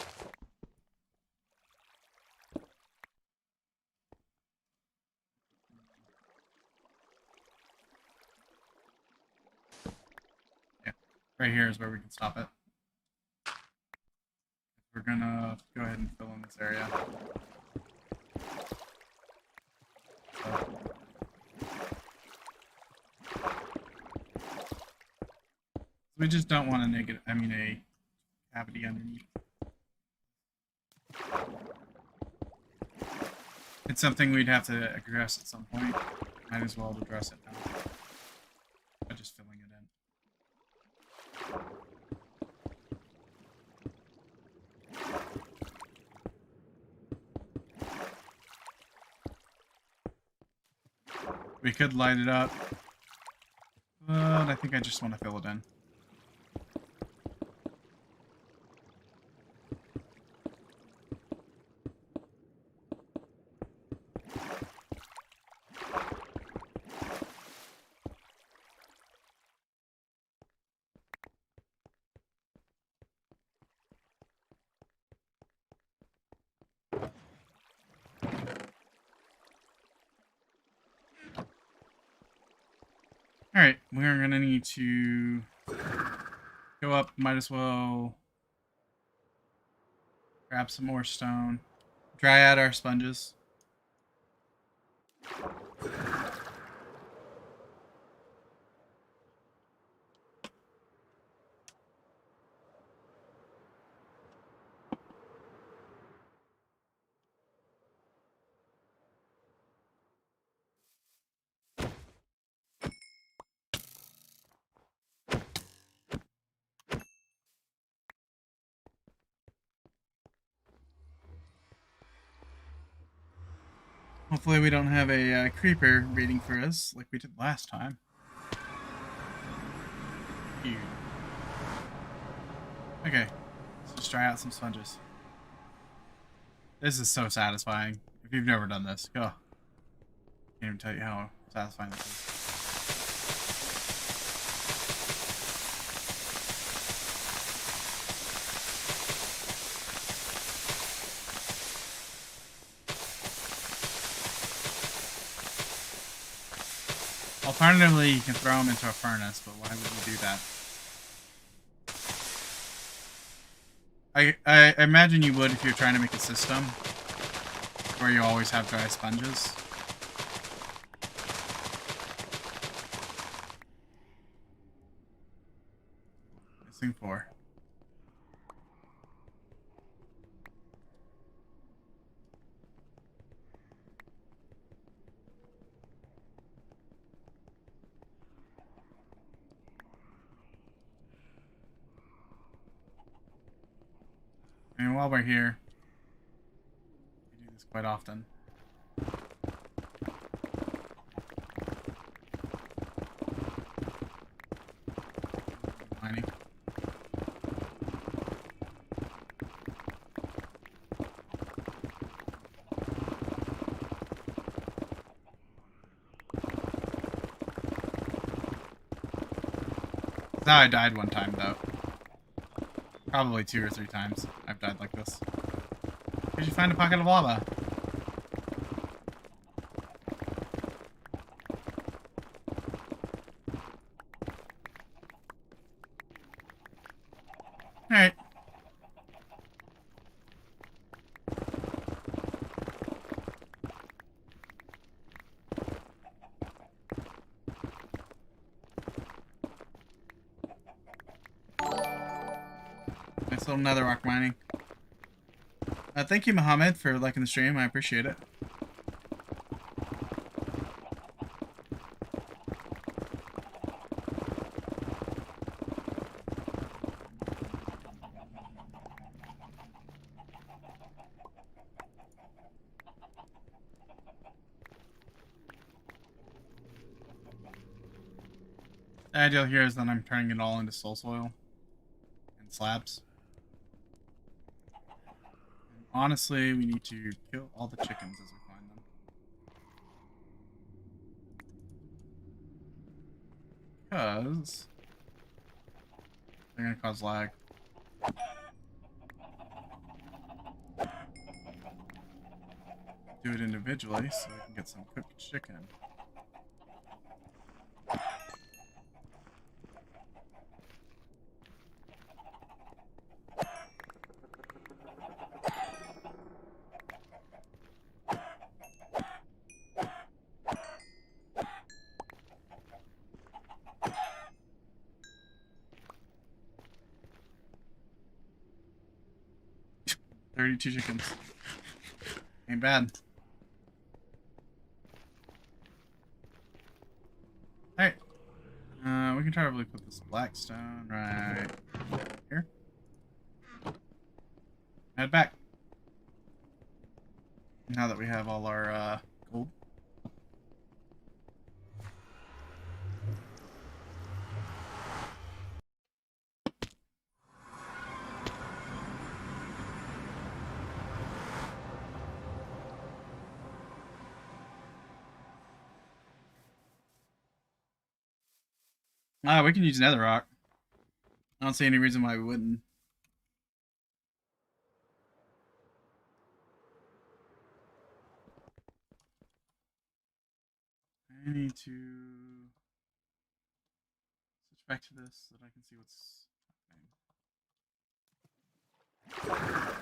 Yeah, right here is where we can stop it. We're gonna go ahead and fill in this area. So, we just don't want a cavity underneath. It's something we'd have to address at some point. Might as well address it now. By just filling it in. We could light it up, but I think I just want to fill it in. Alright, we're gonna need to go up, might as well grab some more stone, dry out our sponges. Hopefully we don't have a creeper waiting for us like we did last time. Ew. Okay, let's just try out some sponges. This is so satisfying. If you've never done this, go. Can't even tell you how satisfying this is. Alternatively, you can throw them into a furnace, but why would you do that? I imagine you would if you're trying to make a system where you always have dry sponges. Missing 4. I mean, while we're here, we do this quite often. Mining. Now I died one time, though. Probably 2 or 3 times I've died like this. Did you find a pocket of lava? Alright. Nice little netherrock mining. Thank you, Mohammed, for liking the stream. I appreciate it. The ideal here is that I'm turning it all into soul soil and slabs. And honestly, we need to kill all the chickens as we find them. Because they're going to cause lag. Do it individually so we can get some cooked chicken. $32 chickens. Ain't bad. Alright. We can probably put this blackstone right here. Head back. Now that we have all our gold. We can use netherrock. I don't see any reason why we wouldn't. I need to switch back to this so that I can see what's happening.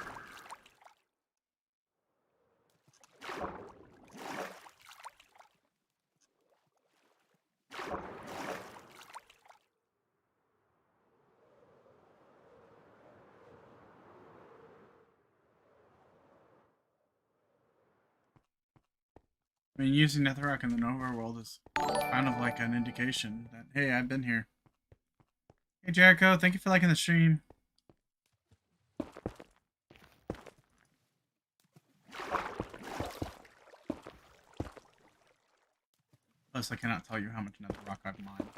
I mean, using netherrock in the Nova world is kind of like an indication that, hey, I've been here. Hey, Jericho, thank you for liking the stream. Plus, I cannot tell you how much netherrock I've mined.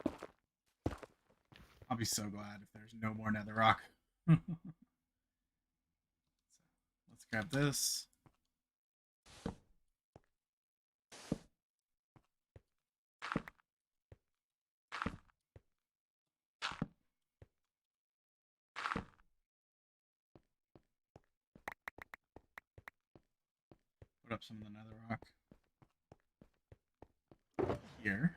I'll be so glad if there's no more netherrock. Let's grab this. Put up some of the netherrock here.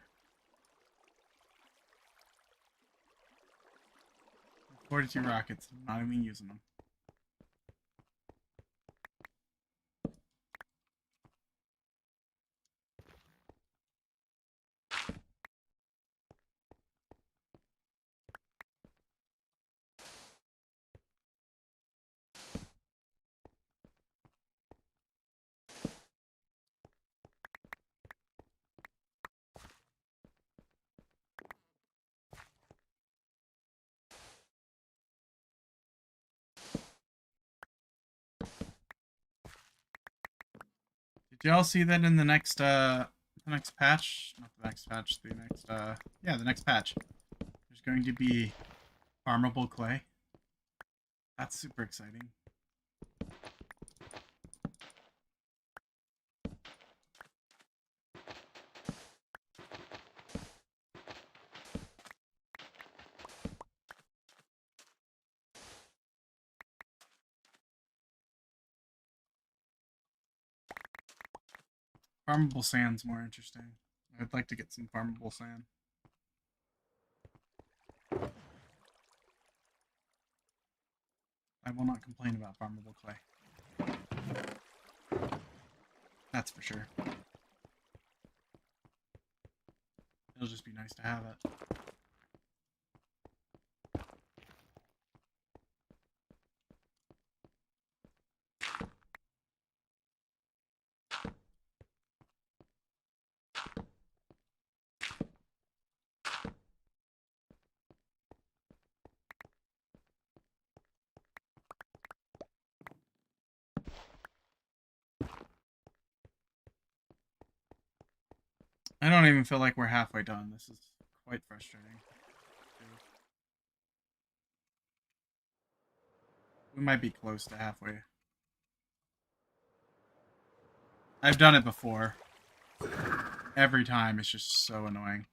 42 rockets. I'm not even using them. Did y'all see that in the next patch? Not the next patch, the next yeah, the next patch. There's going to be farmable clay. That's super exciting. Farmable sand's more interesting. I'd like to get some farmable sand. I will not complain about farmable clay. That's for sure. It'll just be nice to have it. I don't even feel like we're halfway done. This is quite frustrating. We might be close to halfway. I've done it before. Every time, it's just so annoying.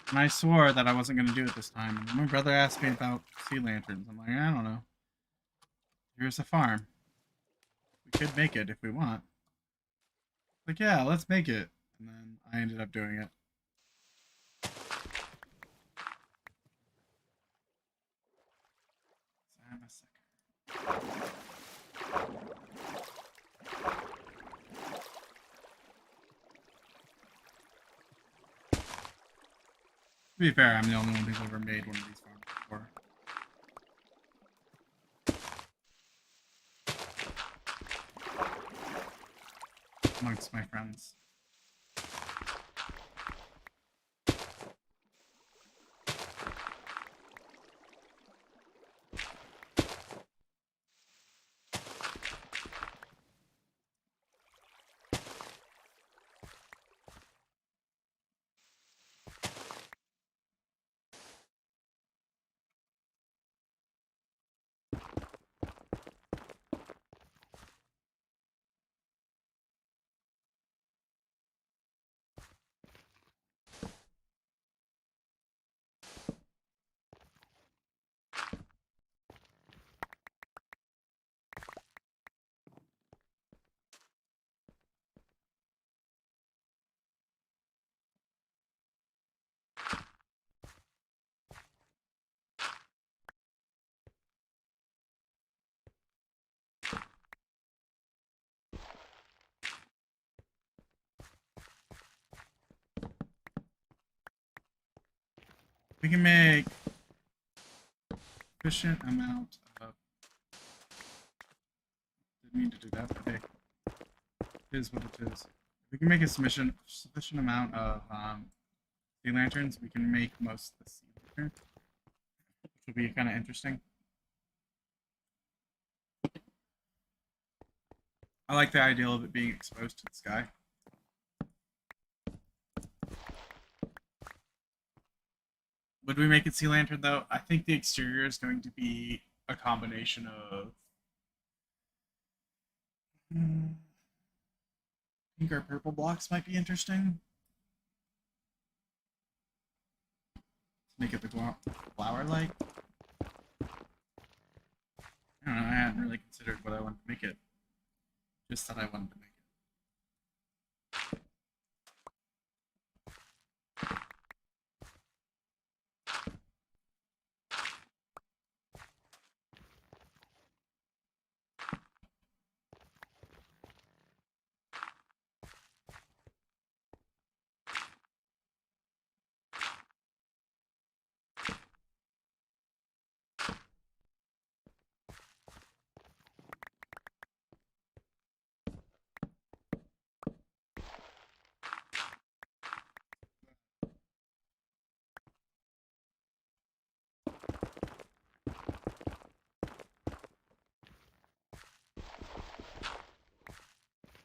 And I swore that I wasn't going to do it this time. And my brother asked me about sea lanterns. I'm like, I don't know. Here's a farm. We could make it if we want. Like, yeah, let's make it. And then I ended up doing it. I'm a sucker. To be fair, I'm the only one who's ever made one of these farms before. Amongst my friends. We can make sufficient amount of. Didn't mean to do that, but hey, it is what it is. We can make a sufficient amount of sea lanterns. We can make most of the sea lantern, which will be kind of interesting. I like the idea of it being exposed to the sky. Would we make it sea lantern though? I think the exterior is going to be a combination of pink or purple blocks might be interesting. Make it the flower like. I don't know. I hadn't really considered what I wanted to make it. Just that I wanted to make it.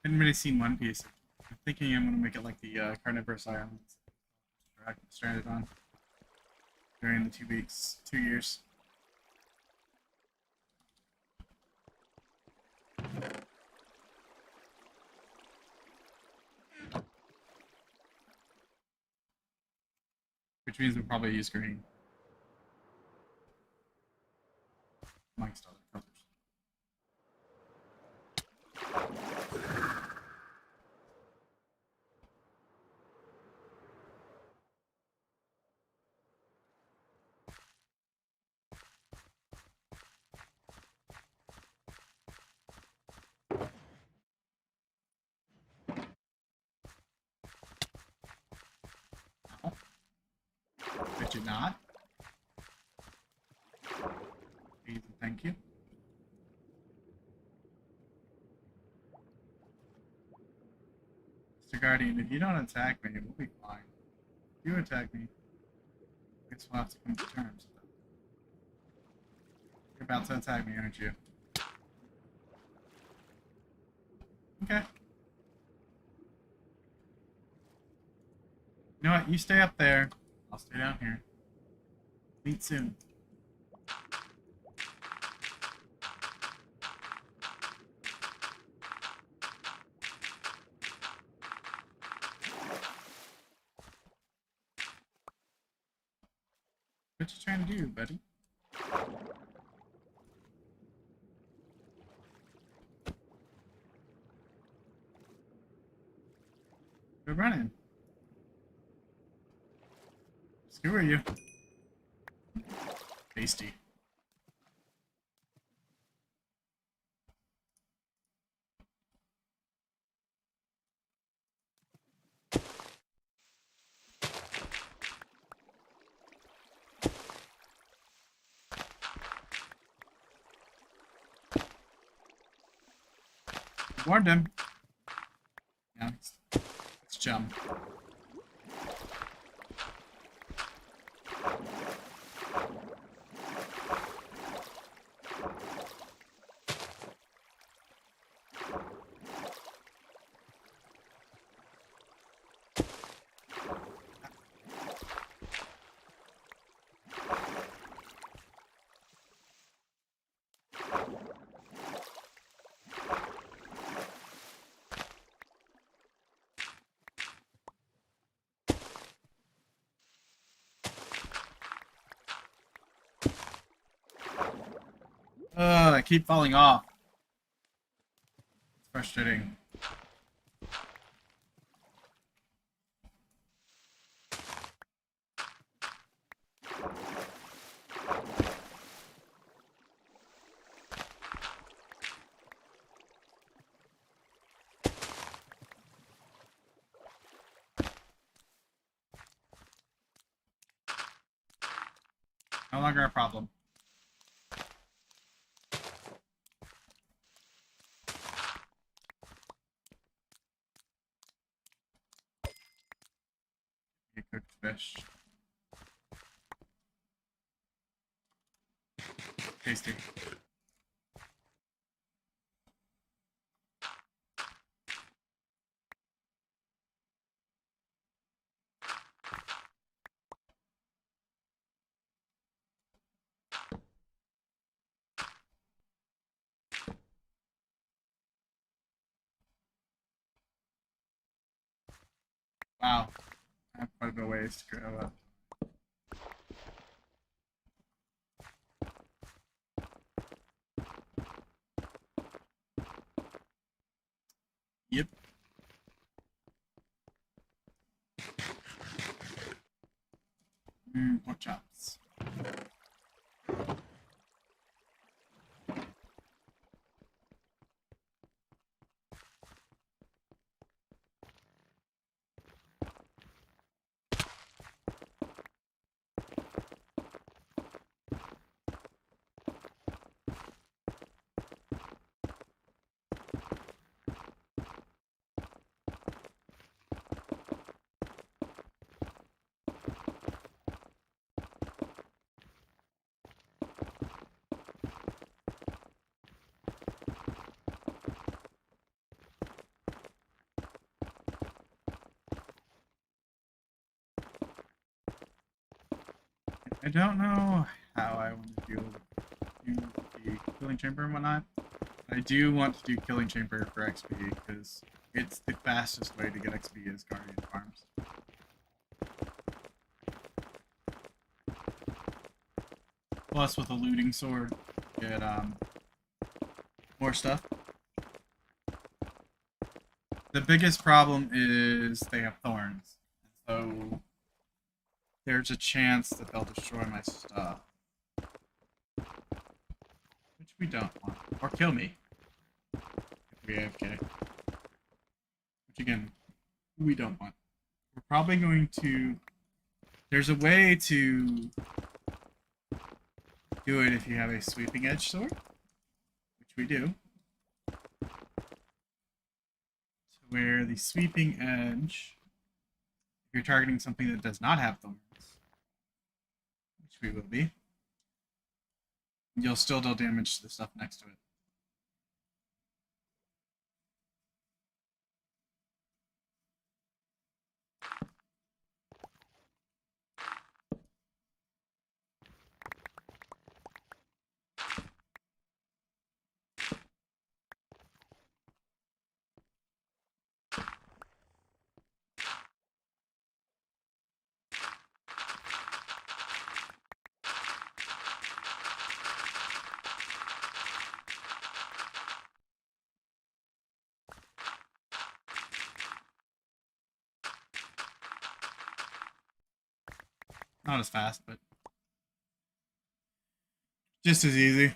I hadn't really seen One Piece. I'm thinking I'm gonna make it like the Carnivorous Islands stranded on during the 2 weeks, 2 years. Which means we'll probably use green. Amongst other colors. Oh. Did you not? Please and thank you. Mr. Guardian, if you don't attack me, we'll be fine. If you attack me, I guess we'll have to come to terms. You're about to attack me, aren't you? Okay. You know what? You stay up there. I'll stay down here. Meet soon. What you trying to do, buddy? We're running. Screw you. Tasty. Warned him. Yeah, it's chum. I keep falling off. It's frustrating. No longer a problem. You cooked fish. Tasty. Wow. I have quite a bit of ways to grow up. Yep. Pork chops. I don't know how I want to do the killing chamber and whatnot. I do want to do killing chamber for XP because it's the fastest way to get XP as Guardian Farms. Plus, with a looting sword, get more stuff. The biggest problem is they have thorns, so there's a chance that they'll destroy my stuff, which we don't want, or kill me if we AFK, which again we don't want. We're probably going to. There's a way to do it if you have a sweeping edge sword, which we do. To where the sweeping edge, if you're targeting something that does not have thorns, which we will be, you'll still deal damage to the stuff next to it. Not as fast, but just as easy.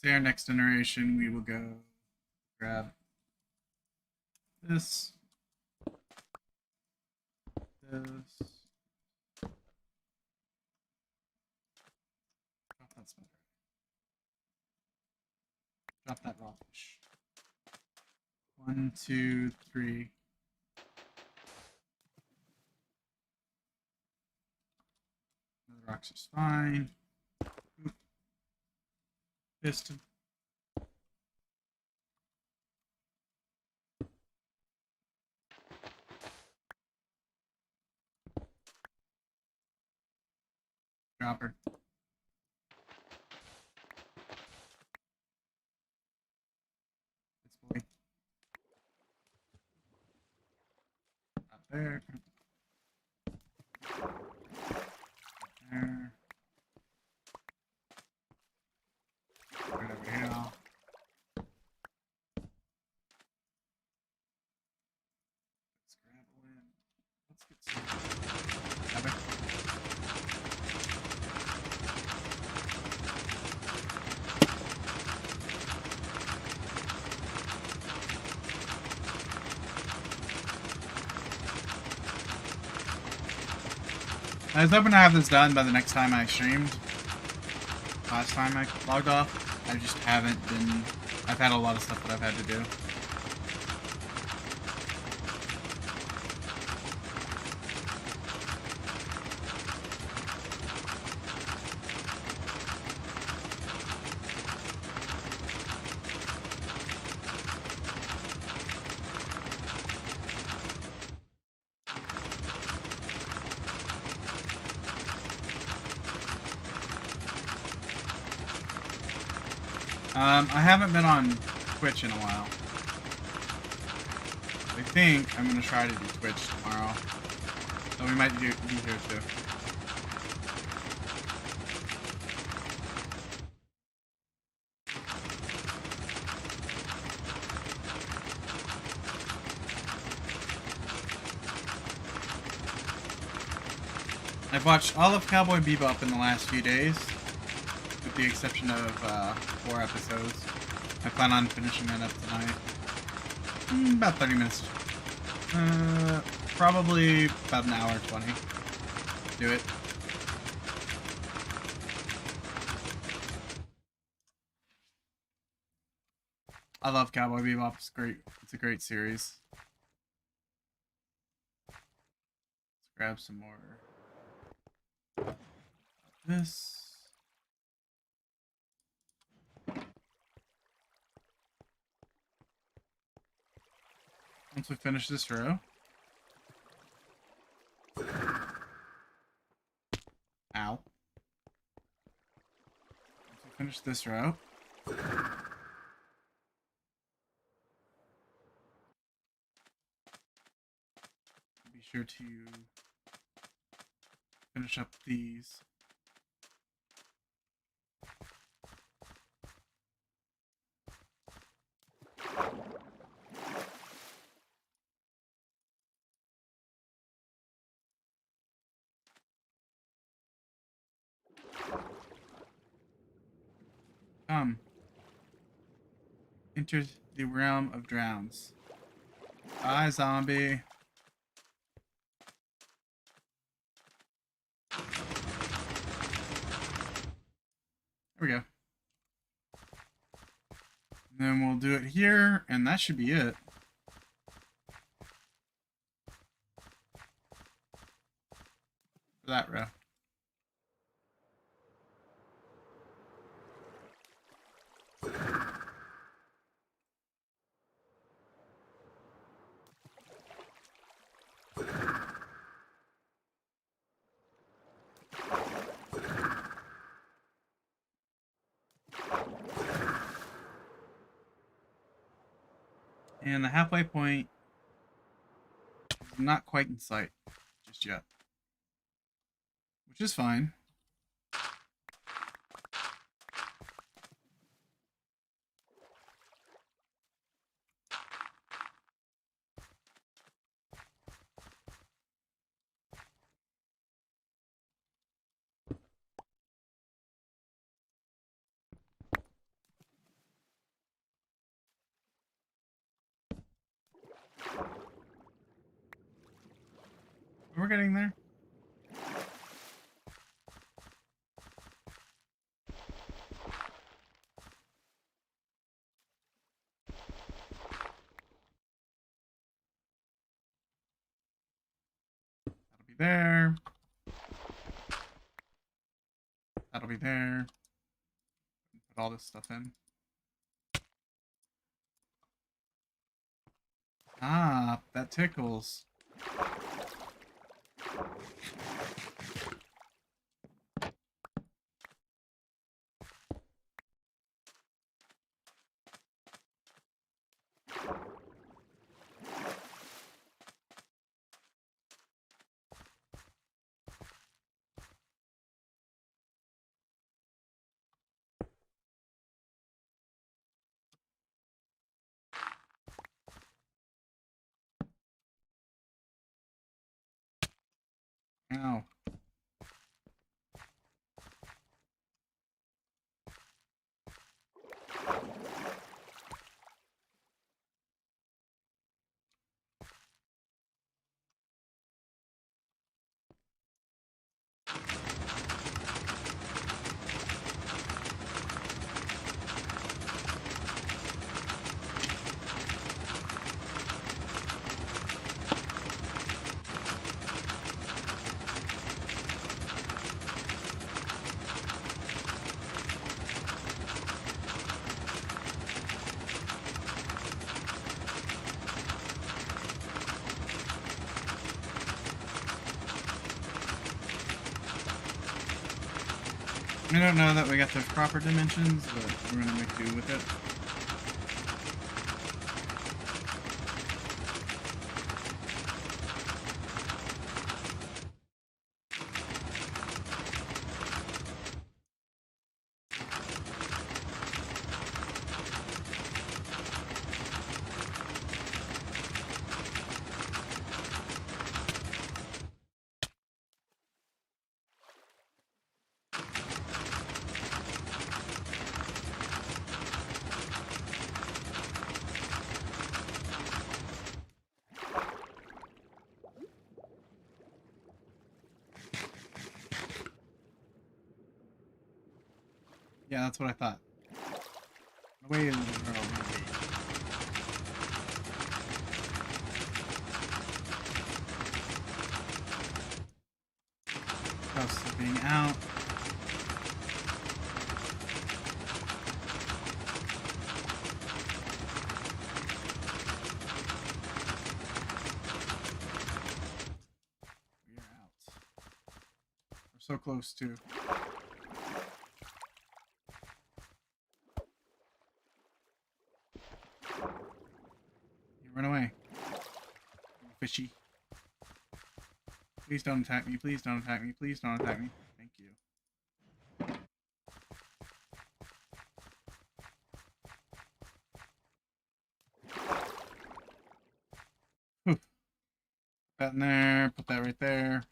Say our next generation, we will go grab this, this. Drop that smelter. Drop that raw fish. 1, 2, 3. Another rocks is fine. Oop. Piston. Dropper. It's fully. Up there. There. Right over here. Let's grab in. Let's get some. Grab it. I was hoping to have this done by the next time I streamed. Last time I logged off. I just haven't been... I've had a lot of stuff that I've had to do. I haven't been on Twitch in a while. I think I'm gonna try to do Twitch tomorrow. So we might be here too. I've watched all of Cowboy Bebop in the last few days, with the exception of 4 episodes. I plan on finishing that up tonight. About 30 minutes. Probably about an hour 20. Do it. I love Cowboy Bebop. It's great. It's a great series. Let's grab some more. This. Once we finish this row. Ow. Once we finish this row. Be sure to finish up these. Come. Enter the realm of drowns. Bye, zombie. There we go. And then we'll do it here, and that should be it. For that row. And the halfway point is not quite in sight just yet. Which is fine. We're getting there. That'll be there. That'll be there. Put all this stuff in. Ah, that tickles. Ow. I don't know that we got the proper dimensions, but we're gonna make do with it. Yeah, that's what I thought. Away in the world. Stuff's being out. We are out. We're so close to. You run away. You fishy. Please don't attack me. Please don't attack me. Please don't attack me. Thank you. Whew. Put that in there. Put that right there.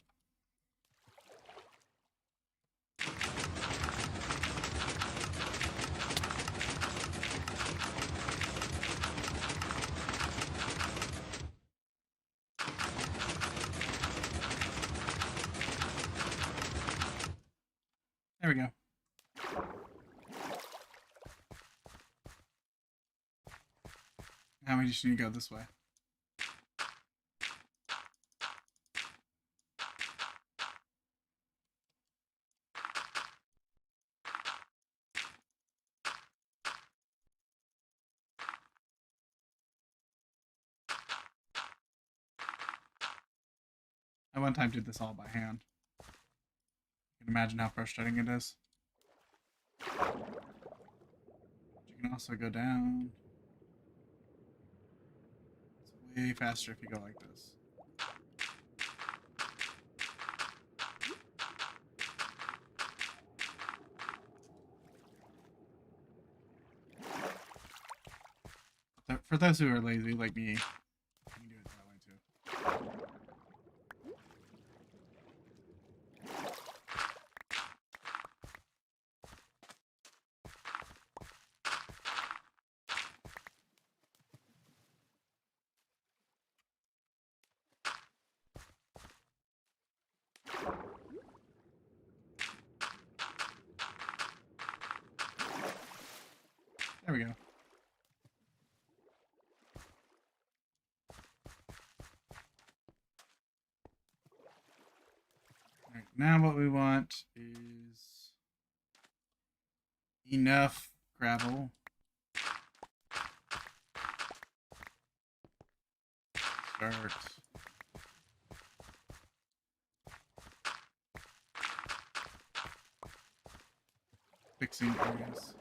There we go. Now we just need to go this way. I one time did this all by hand. You can imagine how frustrating it is. You can also go down. It's way faster if you go like this. For those who are lazy like me, you can do it that way too. There we go. Alright, now what we want is enough gravel. Start fixing areas,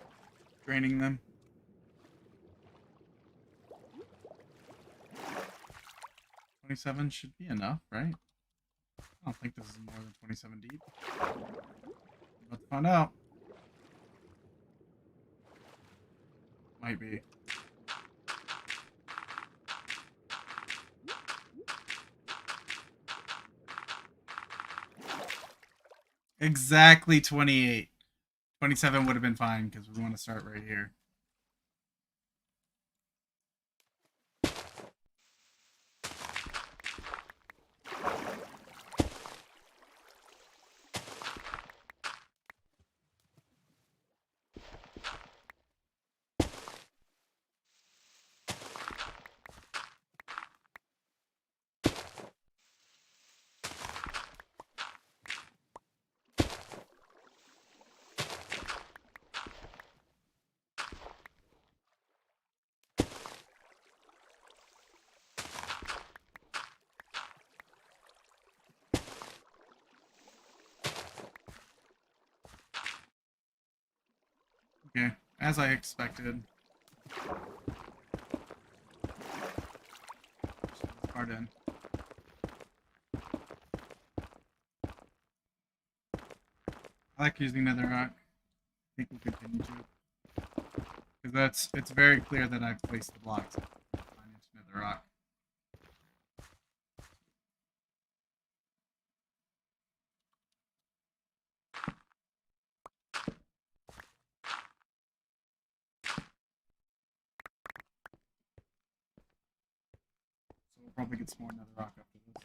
draining them. 27 should be enough, right? I don't think this is more than 27 deep. About to find out. Might be. Exactly 28. 27 would have been fine because we want to start right here. As I expected. Pardon. I like using netherrack. I think we'll continue to. Because it's very clear that I've placed the blocks into netherrack. So we'll probably get some more netherrack after this.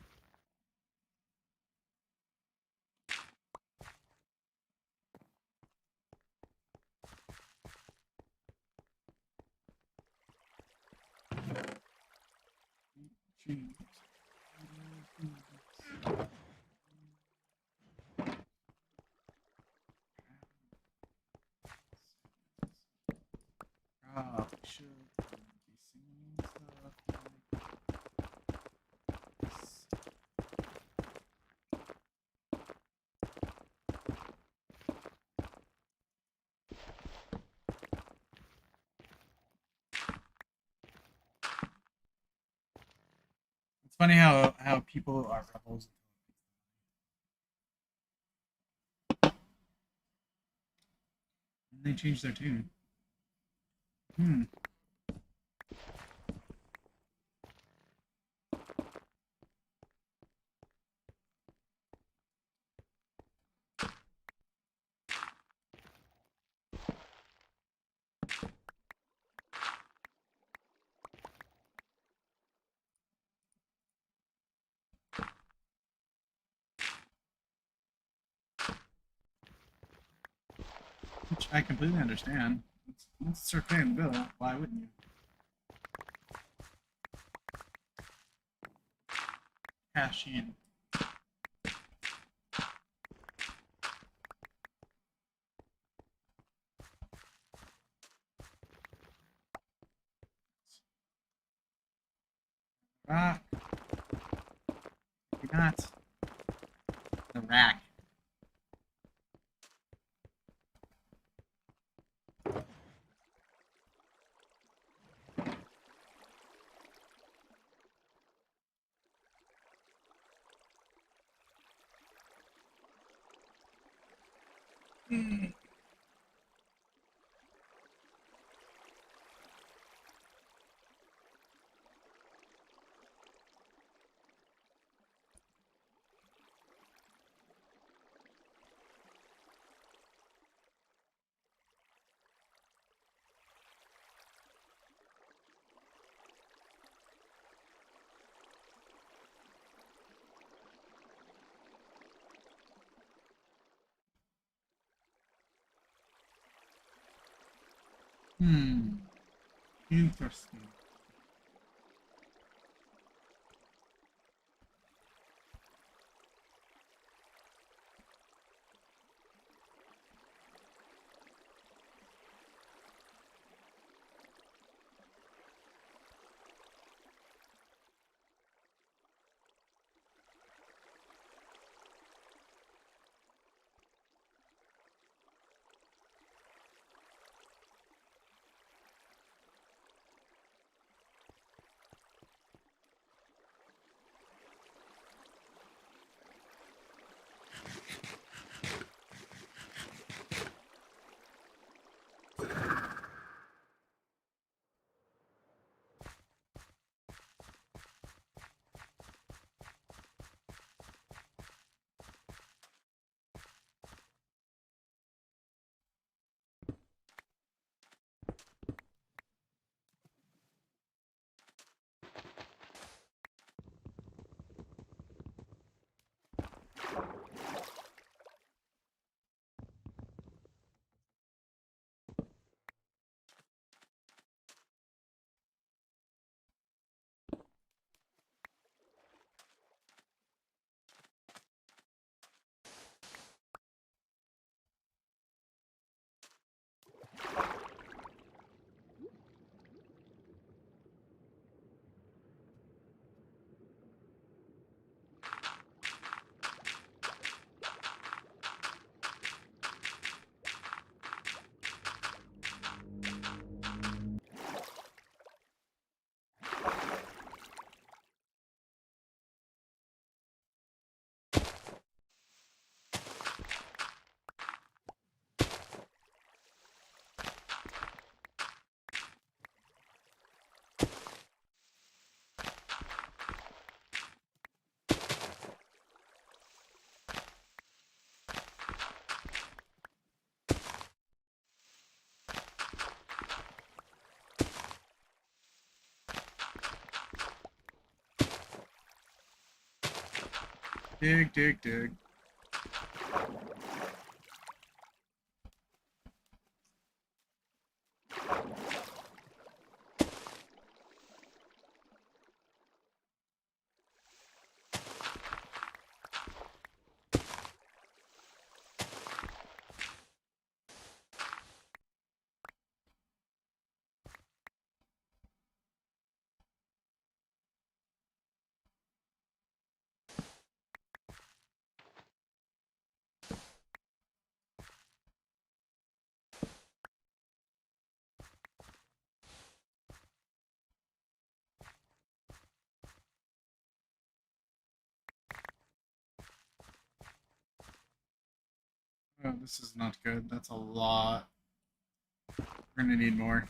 Should be singing stuff. It's funny how people are rebels. And they change their tune. Hmm. Which I completely understand. Let's start paying the bill. Why wouldn't you? Cash in. Rock. Maybe not. The rack. Interesting. Dig, dig, dig. Oh, this is not good. That's a lot. We're gonna need more.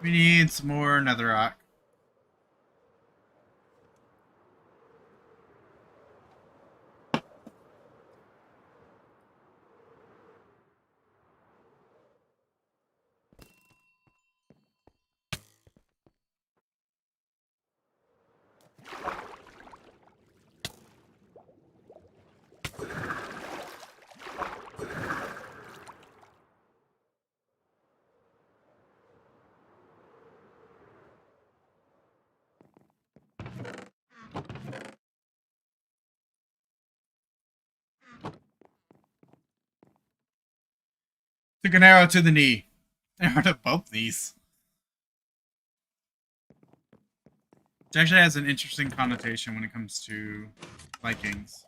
We need some more netherrock. Took an arrow to the knee. Arrow to both knees. It actually has an interesting connotation when it comes to Vikings.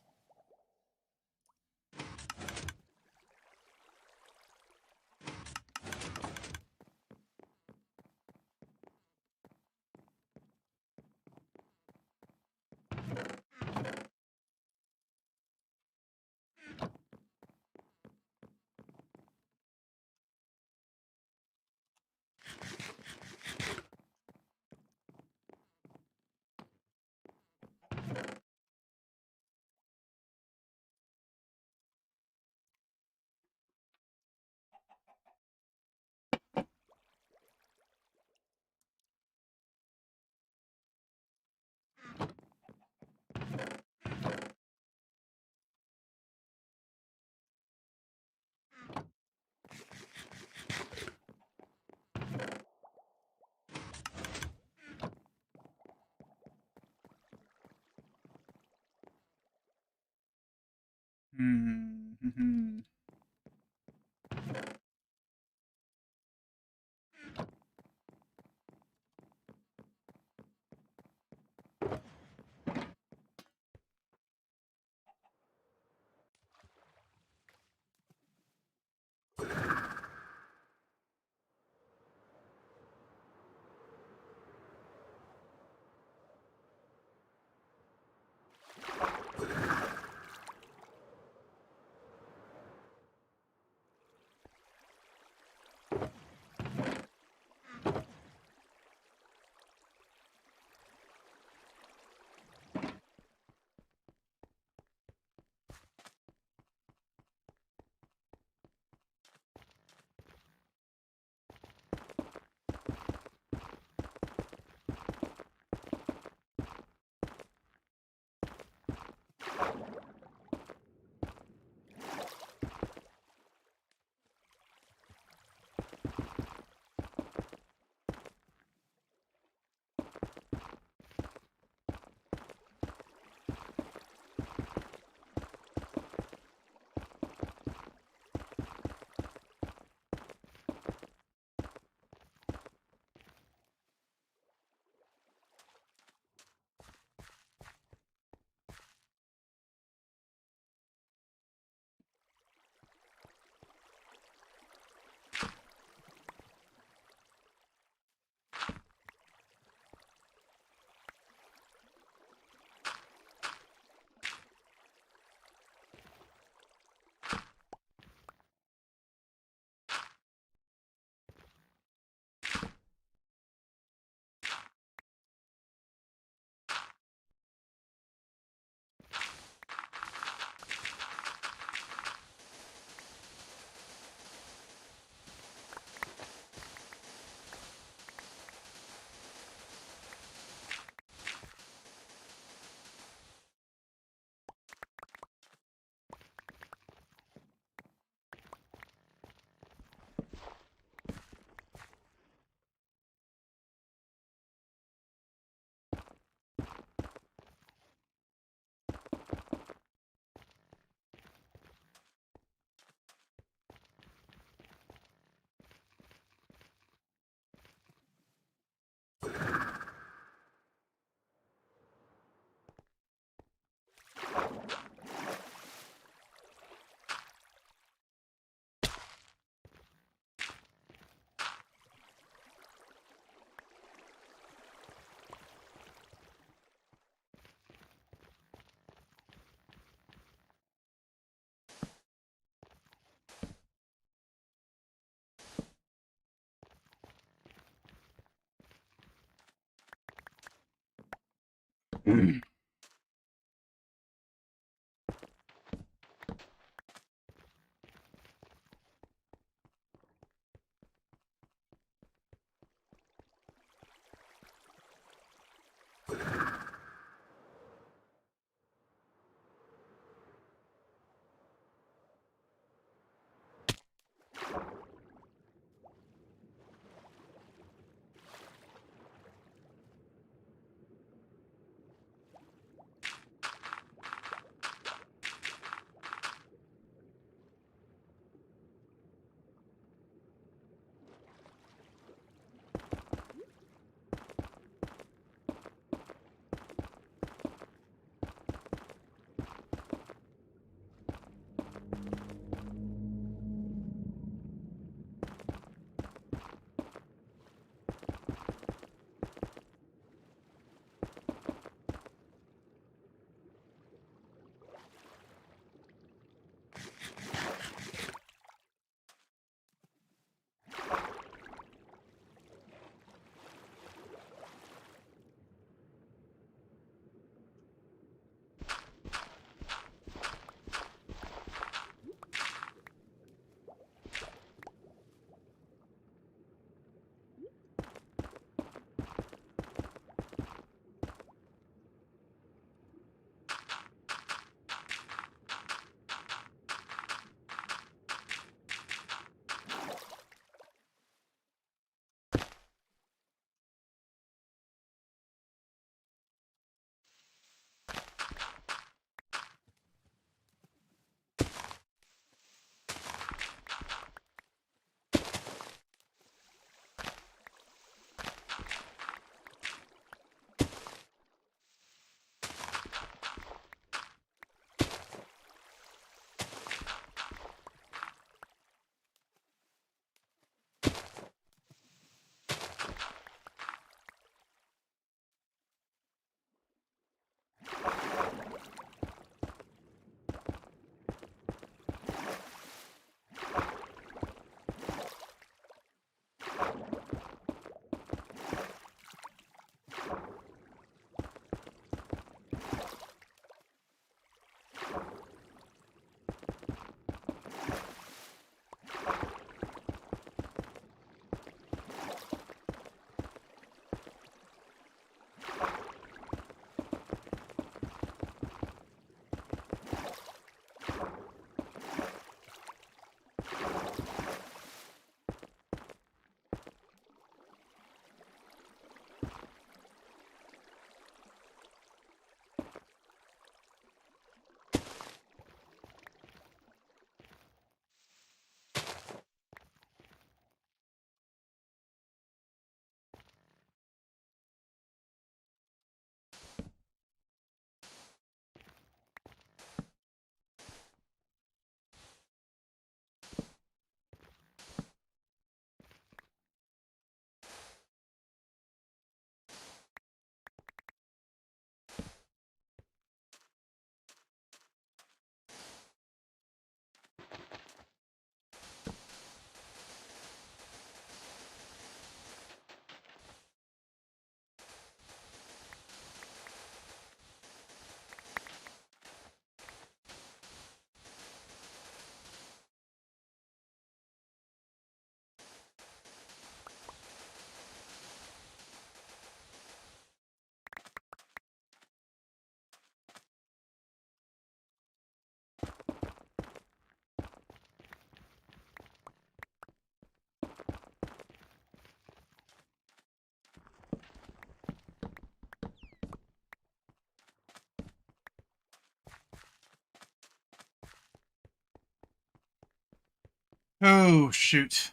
Oh, shoot.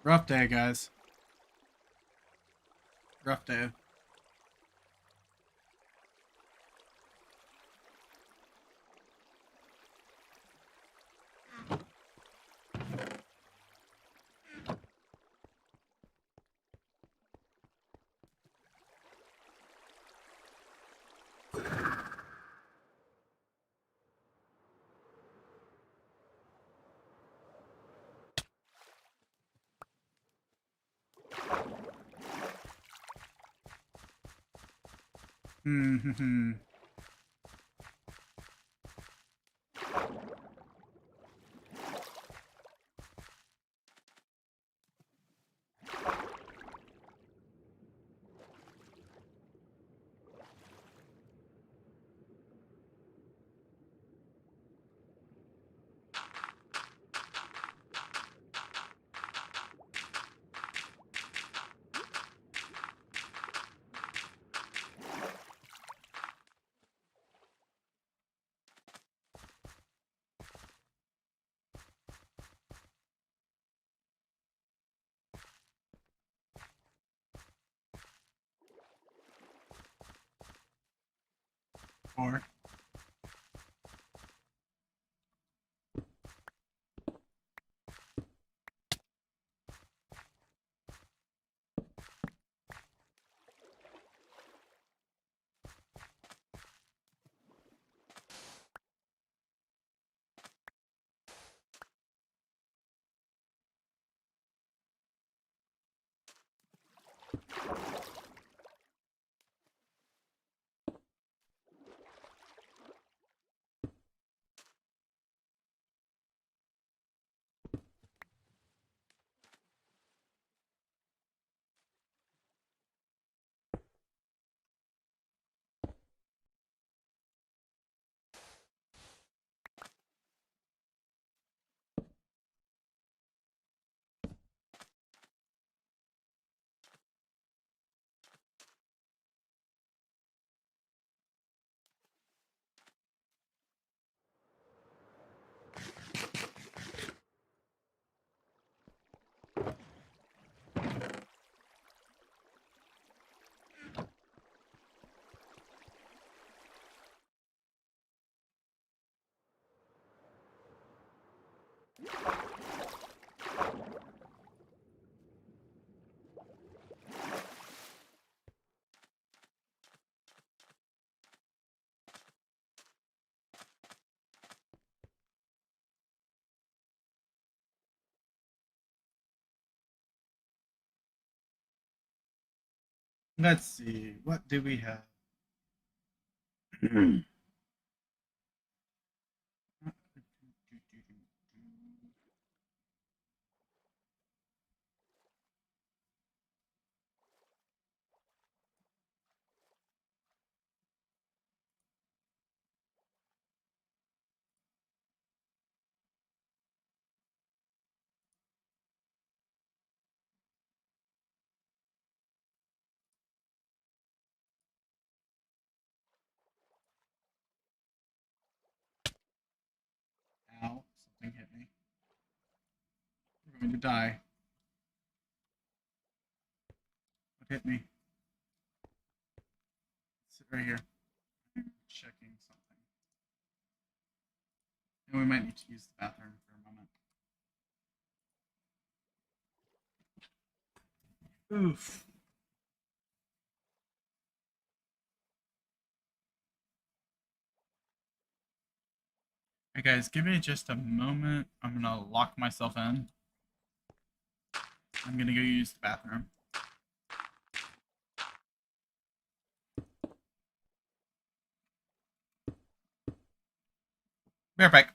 Rough day, guys. Rough day. Hmm. Four. Let's see. What do we have? Ow, something hit me. We're going to die. What hit me? Sit right here. Checking something. And we might need to use the bathroom for a moment. Oof. Hey guys, give me just a moment. I'm gonna lock myself in. I'm gonna go use the bathroom. Be right back.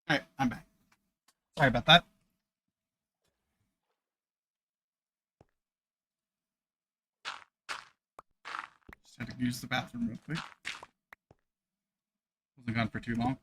Alright, I'm back. Sorry about that. Just had to use the bathroom real quick. Wasn't gone for too long.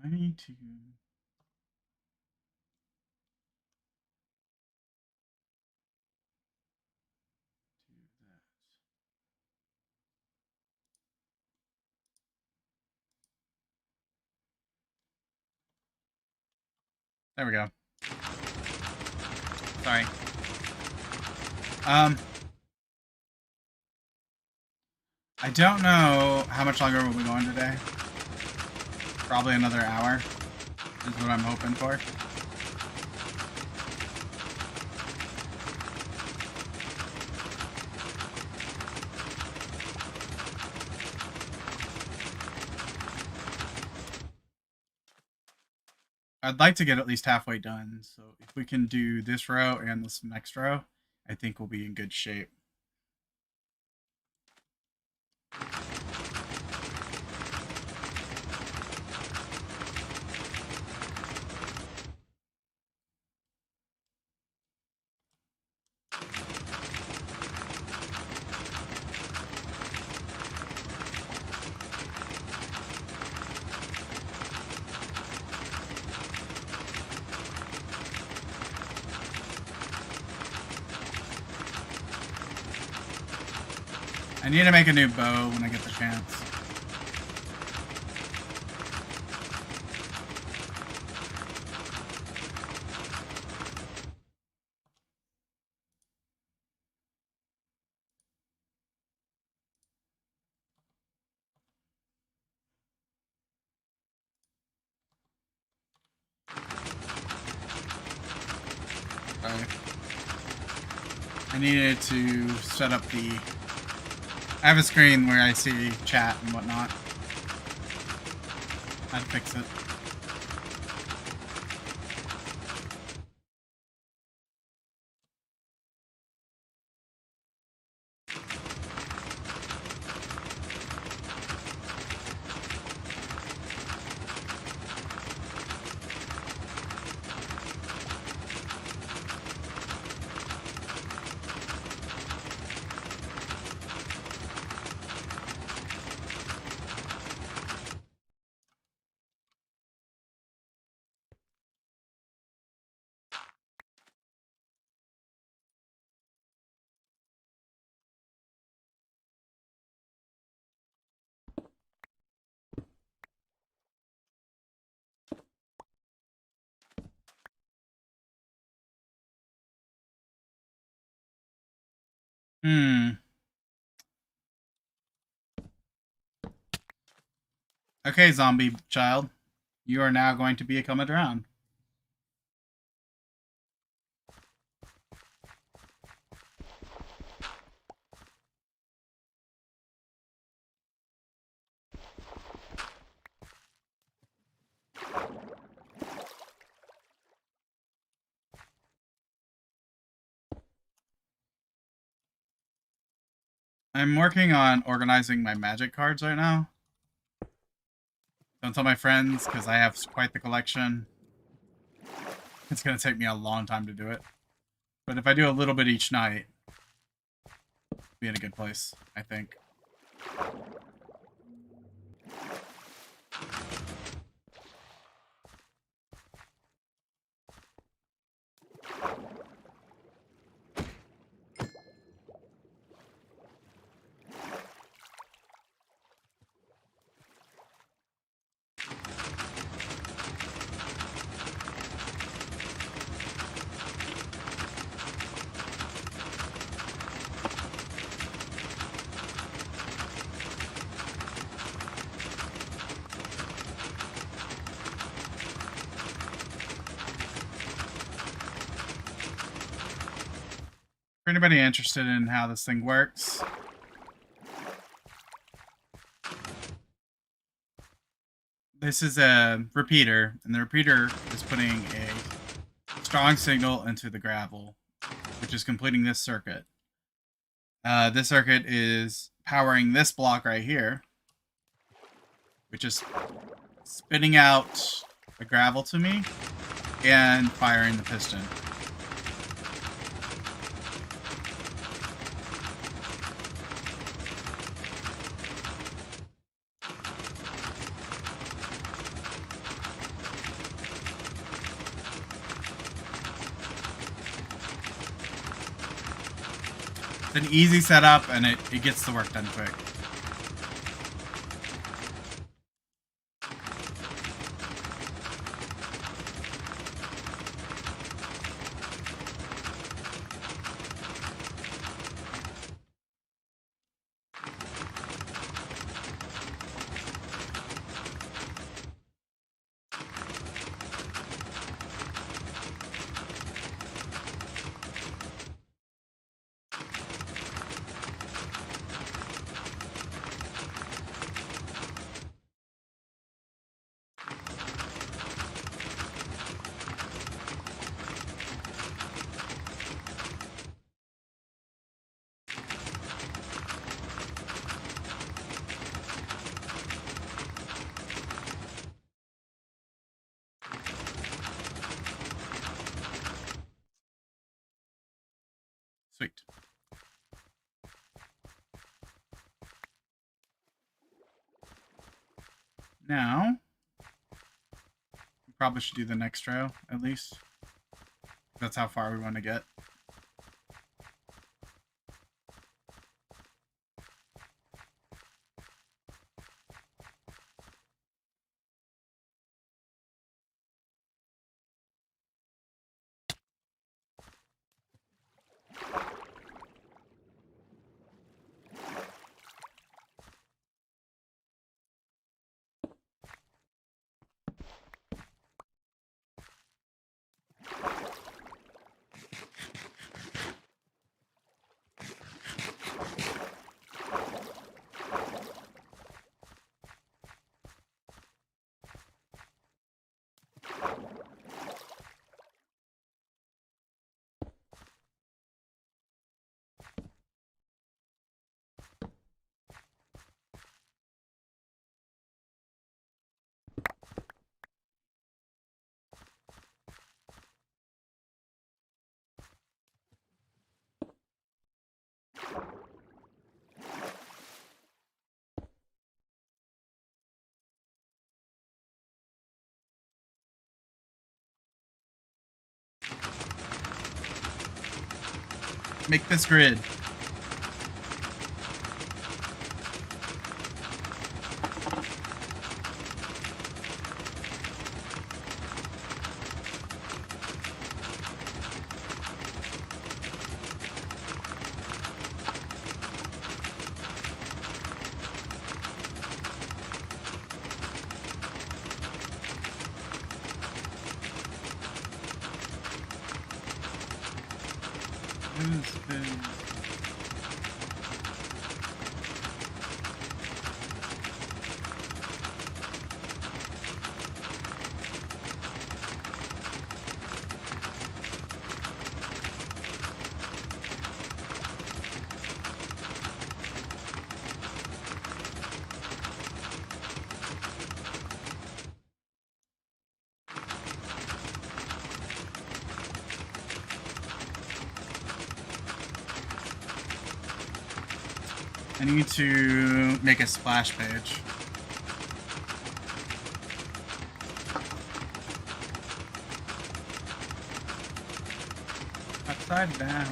I need to. There we go. Sorry. I don't know how much longer we'll be going today. Probably another hour is what I'm hoping for. I'd like to get at least halfway done, so if we can do this row and this next row, I think we'll be in good shape. I need to make a new bow when I get the chance. I needed to set up the... I have a screen where I see chat and whatnot. I'd fix it. Okay, zombie child. You are now going to be a coming around. I'm working on organizing my magic cards right now. Don't tell my friends, because I have quite the collection. It's going to take me a long time to do it. But if I do a little bit each night, I'll be in a good place, I think. For anybody interested in how this thing works, this is a repeater, and the repeater is putting a strong signal into the gravel, which is completing this circuit. This circuit is powering this block right here, which is spitting out the gravel to me and firing the piston. It's an easy setup, and it gets the work done quick. Sweet. Now, we probably should do the next row, at least. That's how far we want to get. Make this grid. I need to make a splash page. Upside down.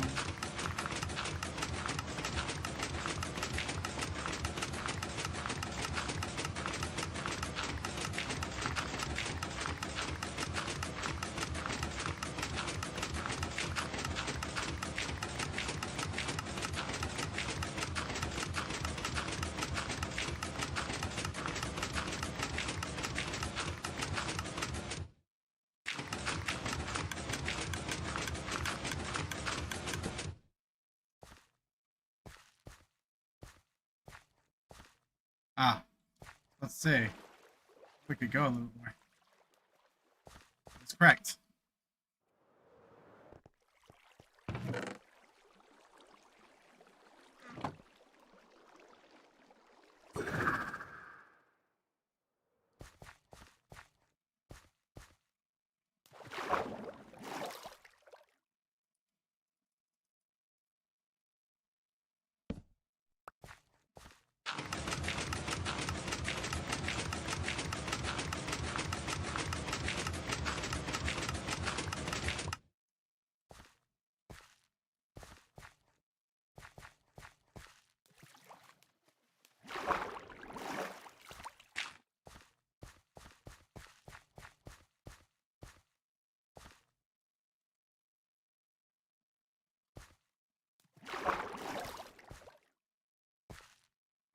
Ah, let's see. We could go a little more. That's correct.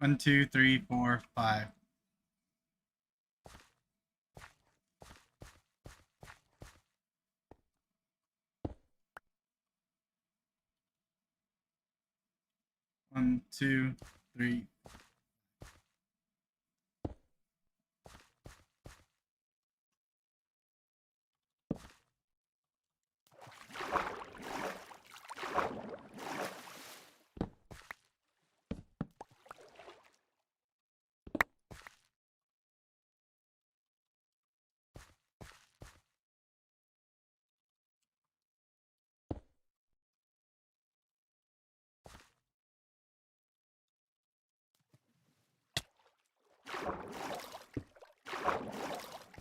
1, 2, 3, 4, 5. One, two, three.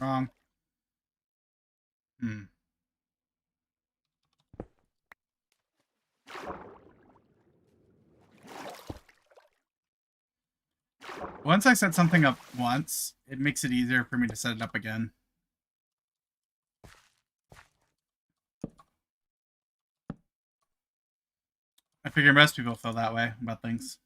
Wrong. Once I set something up once, it makes it easier for me to set it up again. I figure most people feel that way about things.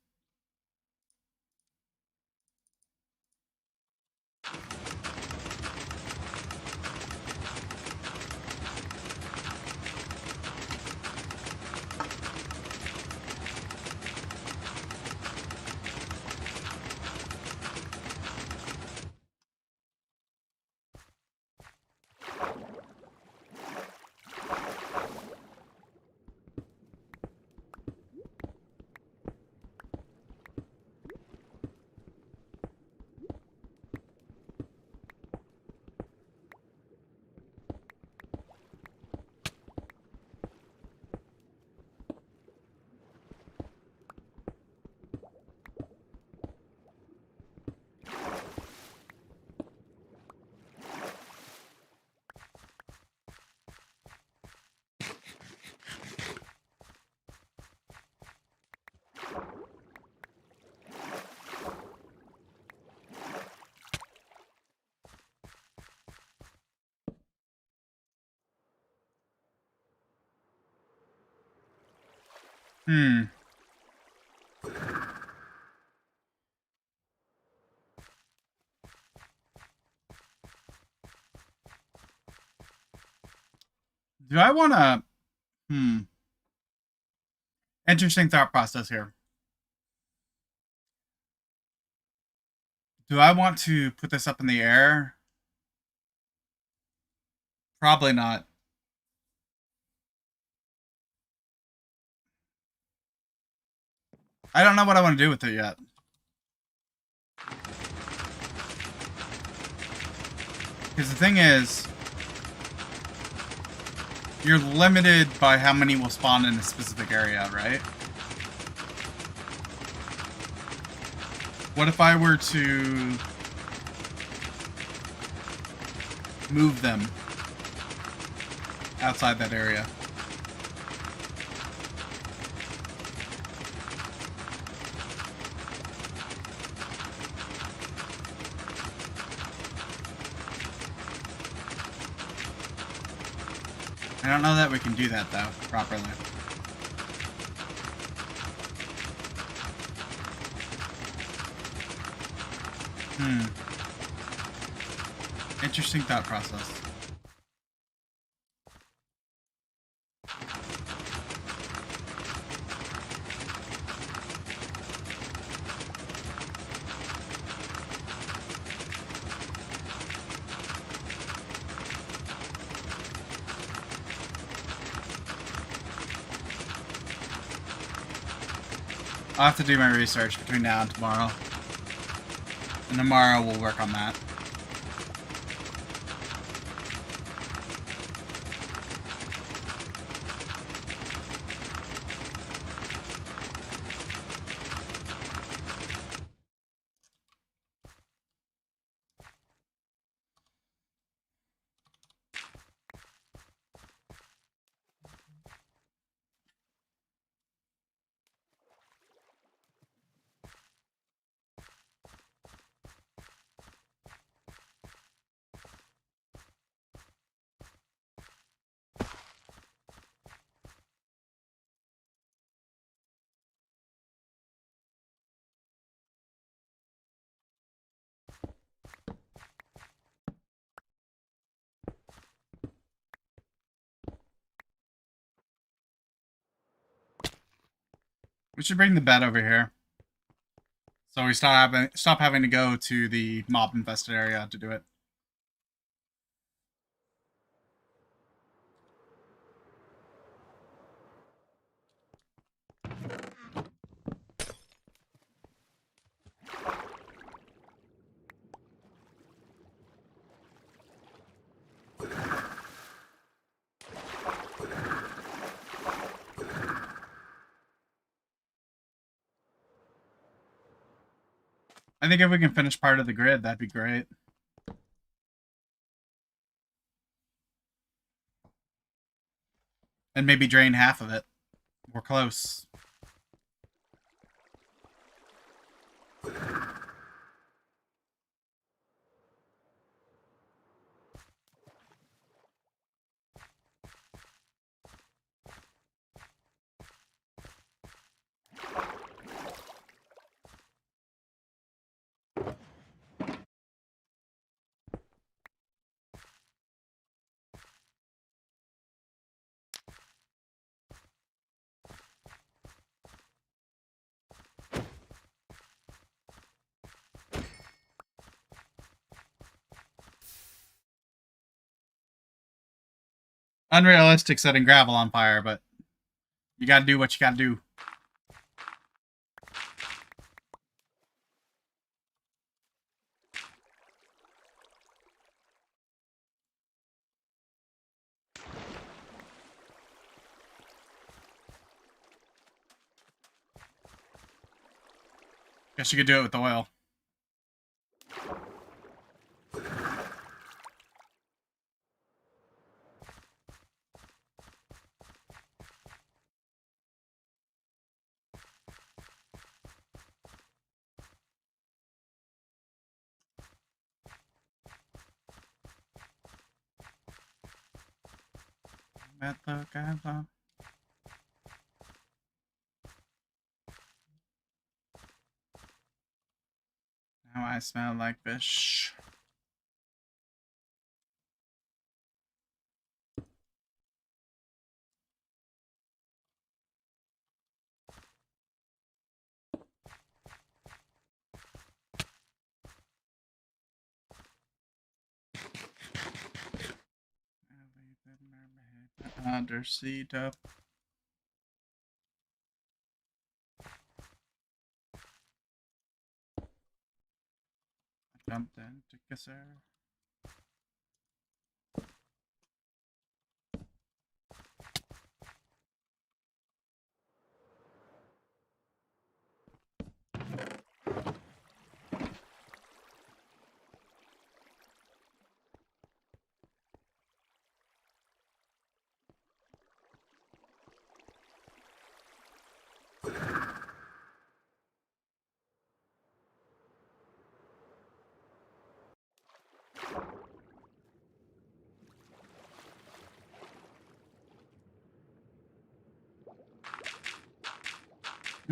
Do I want to... Interesting thought process here. Do I want to put this up in the air? Probably not. I don't know what I want to do with it yet. Because the thing is, you're limited by how many will spawn in a specific area, right? What if I were to move them outside that area? I don't know that we can do that, though, properly. Interesting thought process. I'll have to do my research between now and tomorrow. And tomorrow we'll work on that. We should bring the bed over here. So we stop having to go to the mob infested area to do it. I think if we can finish part of the grid, that'd be great. And maybe drain half of it. We're close. Unrealistic setting gravel on fire, but you gotta do what you gotta do. Guess you could do it with oil. Now I smell like fish. Undersea up. Jumped into Kisser.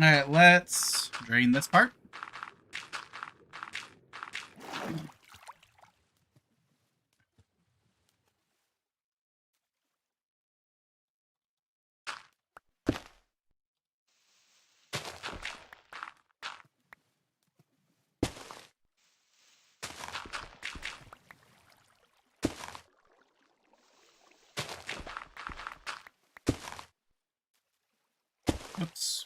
Alright, let's drain this part. Oops.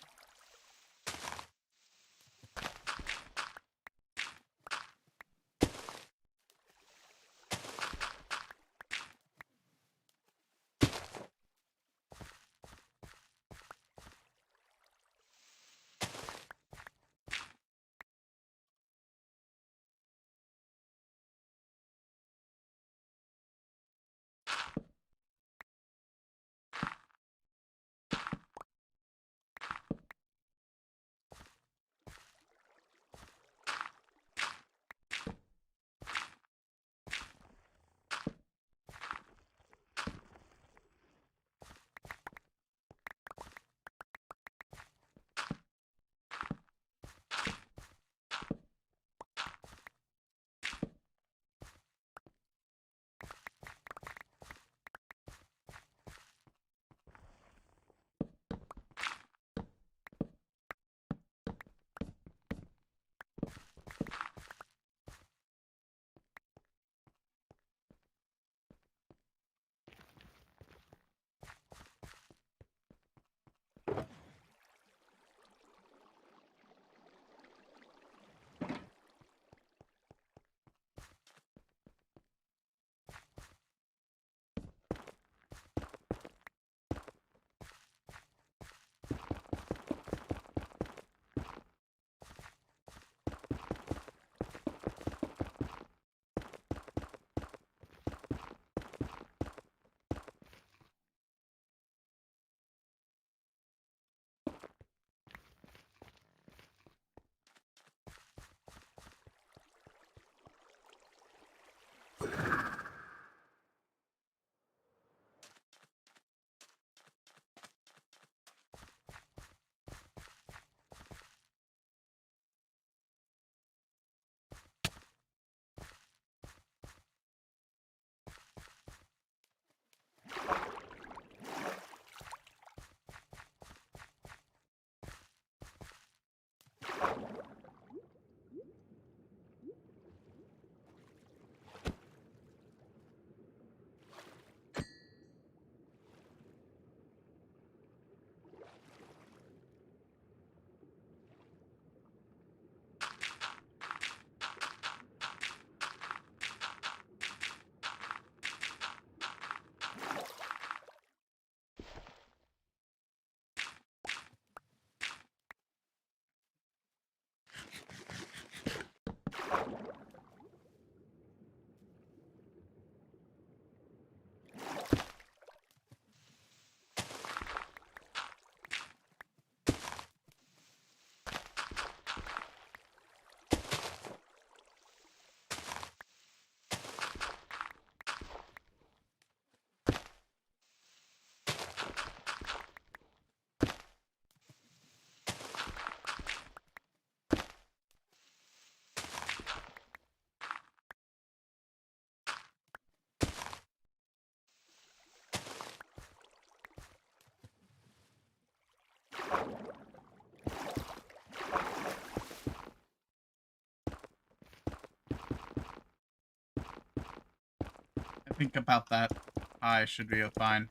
think about that pie should be fine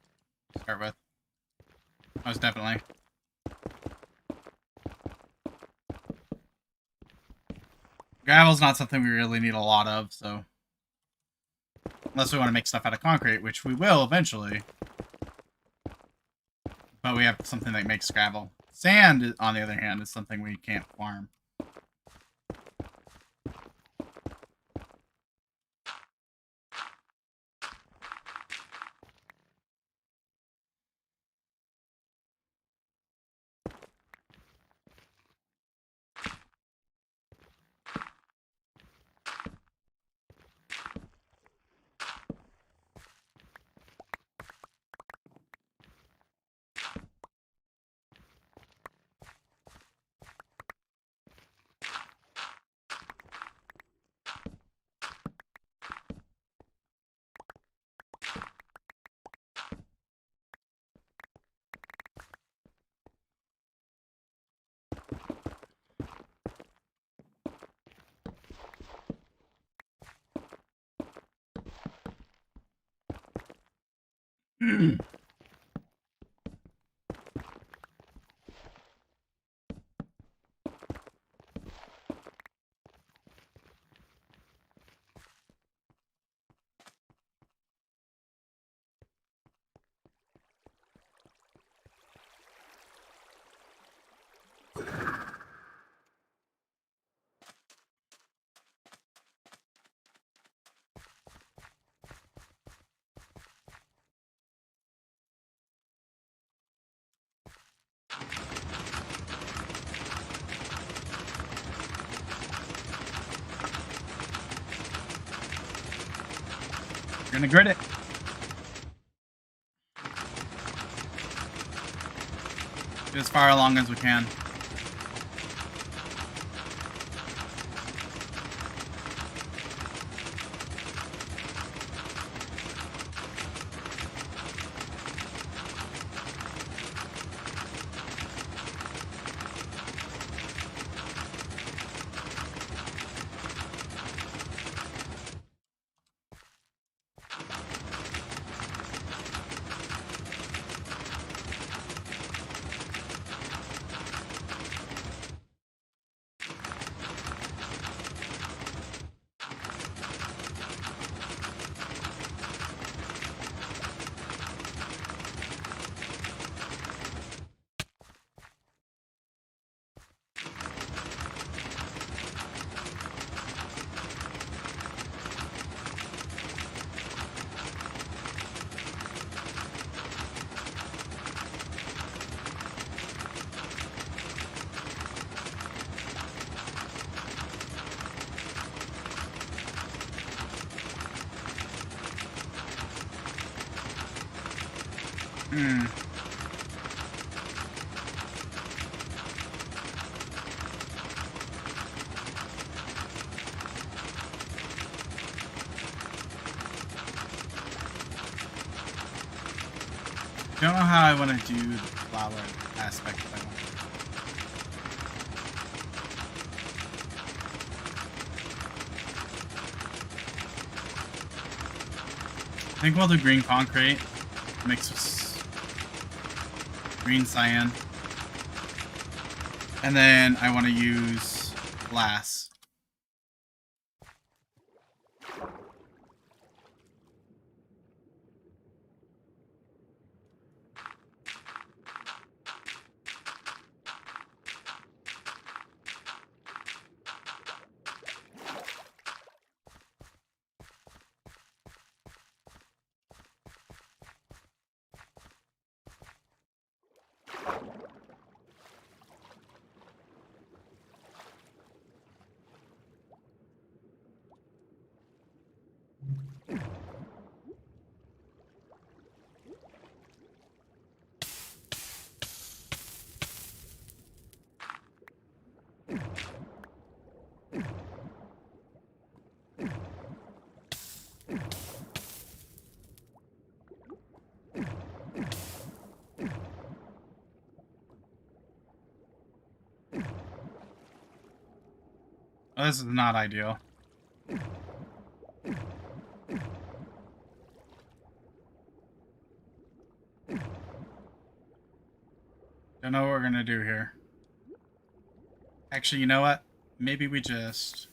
to start with. Most definitely. Gravel's not something we really need a lot of, so... Unless we want to make stuff out of concrete, which we will eventually. But we have something that makes gravel. Sand, on the other hand, is something we can't farm. We're gonna grit it. Get as far along as we can. Don't know how I want to do the flower aspect of it. I think we'll do green concrete mixed with green cyan. And then I want to use glass. Well, this is not ideal. Don't know what we're gonna do here. Actually, you know what? Maybe we just...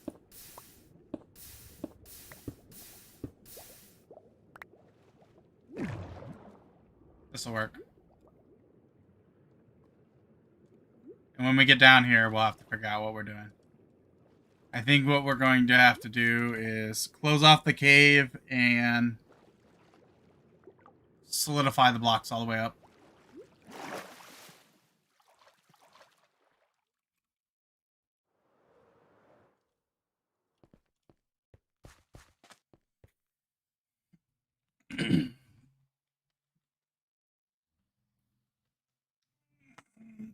This'll work. And when we get down here, we'll have to figure out what we're doing. I think what we're going to have to do is close off the cave and solidify the blocks all the way up.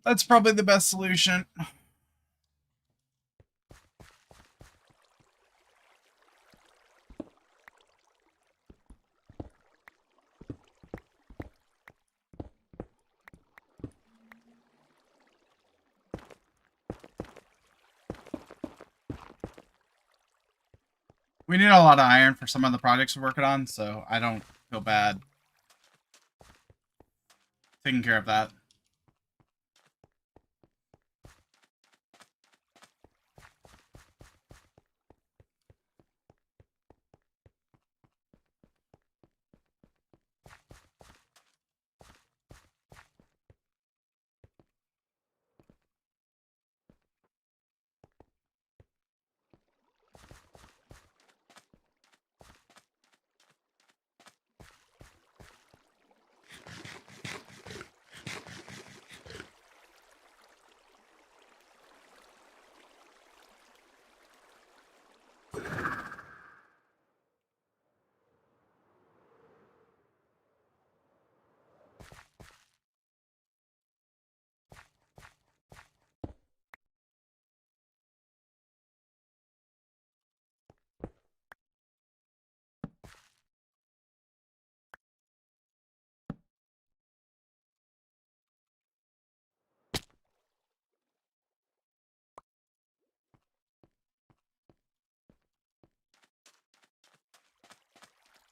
That's probably the best solution. We need a lot of iron for some of the projects we're working on, so I don't feel bad taking care of that.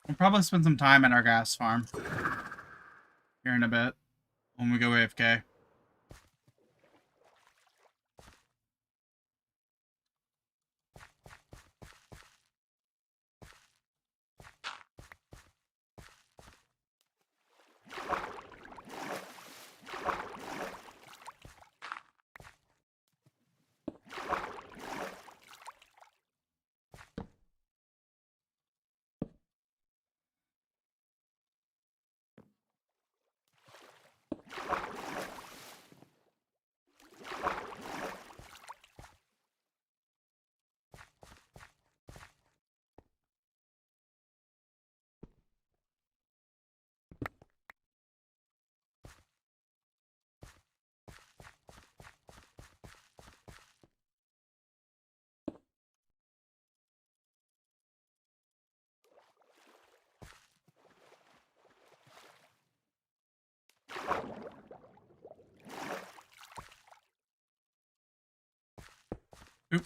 We'll probably spend some time at our gas farm here in a bit when we go AFK. Oop.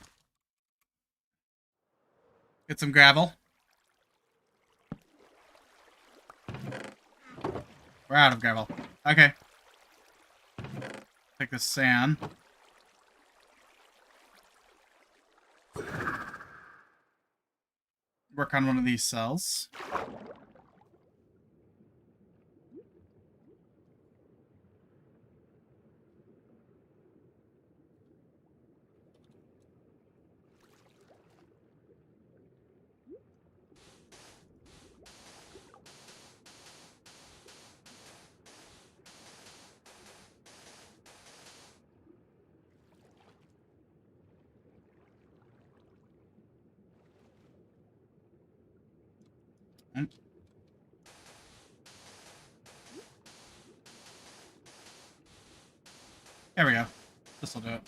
Get some gravel. We're out of gravel. Okay. Take this sand. Work on one of these cells. There we go. This'll do it.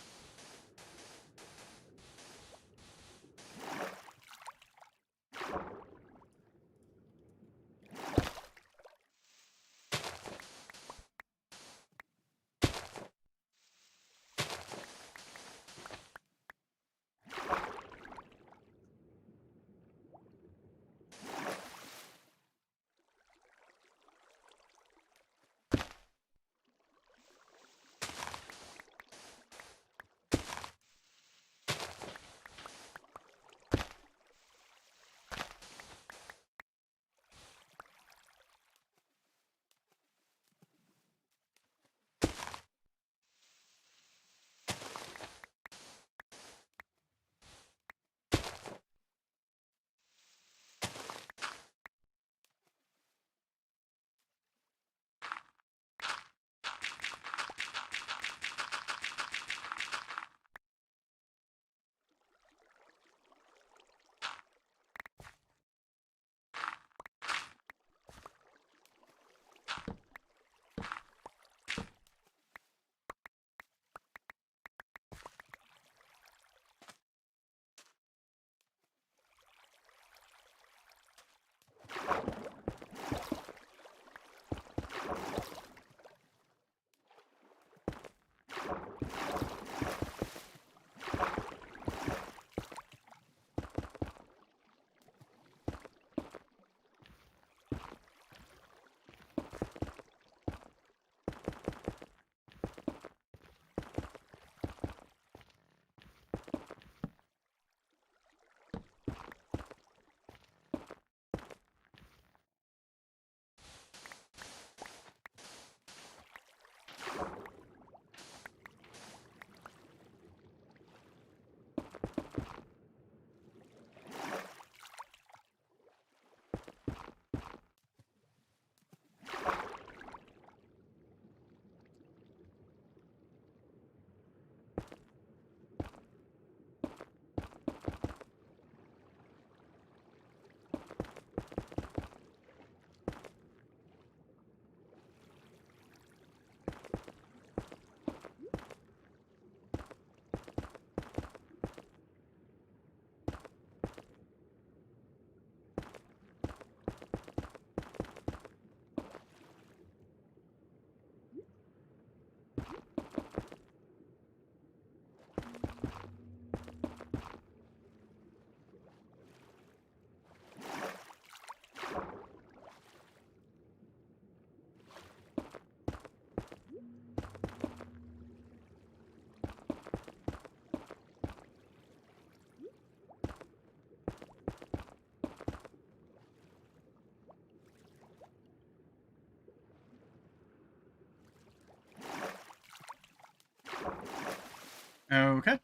Okay.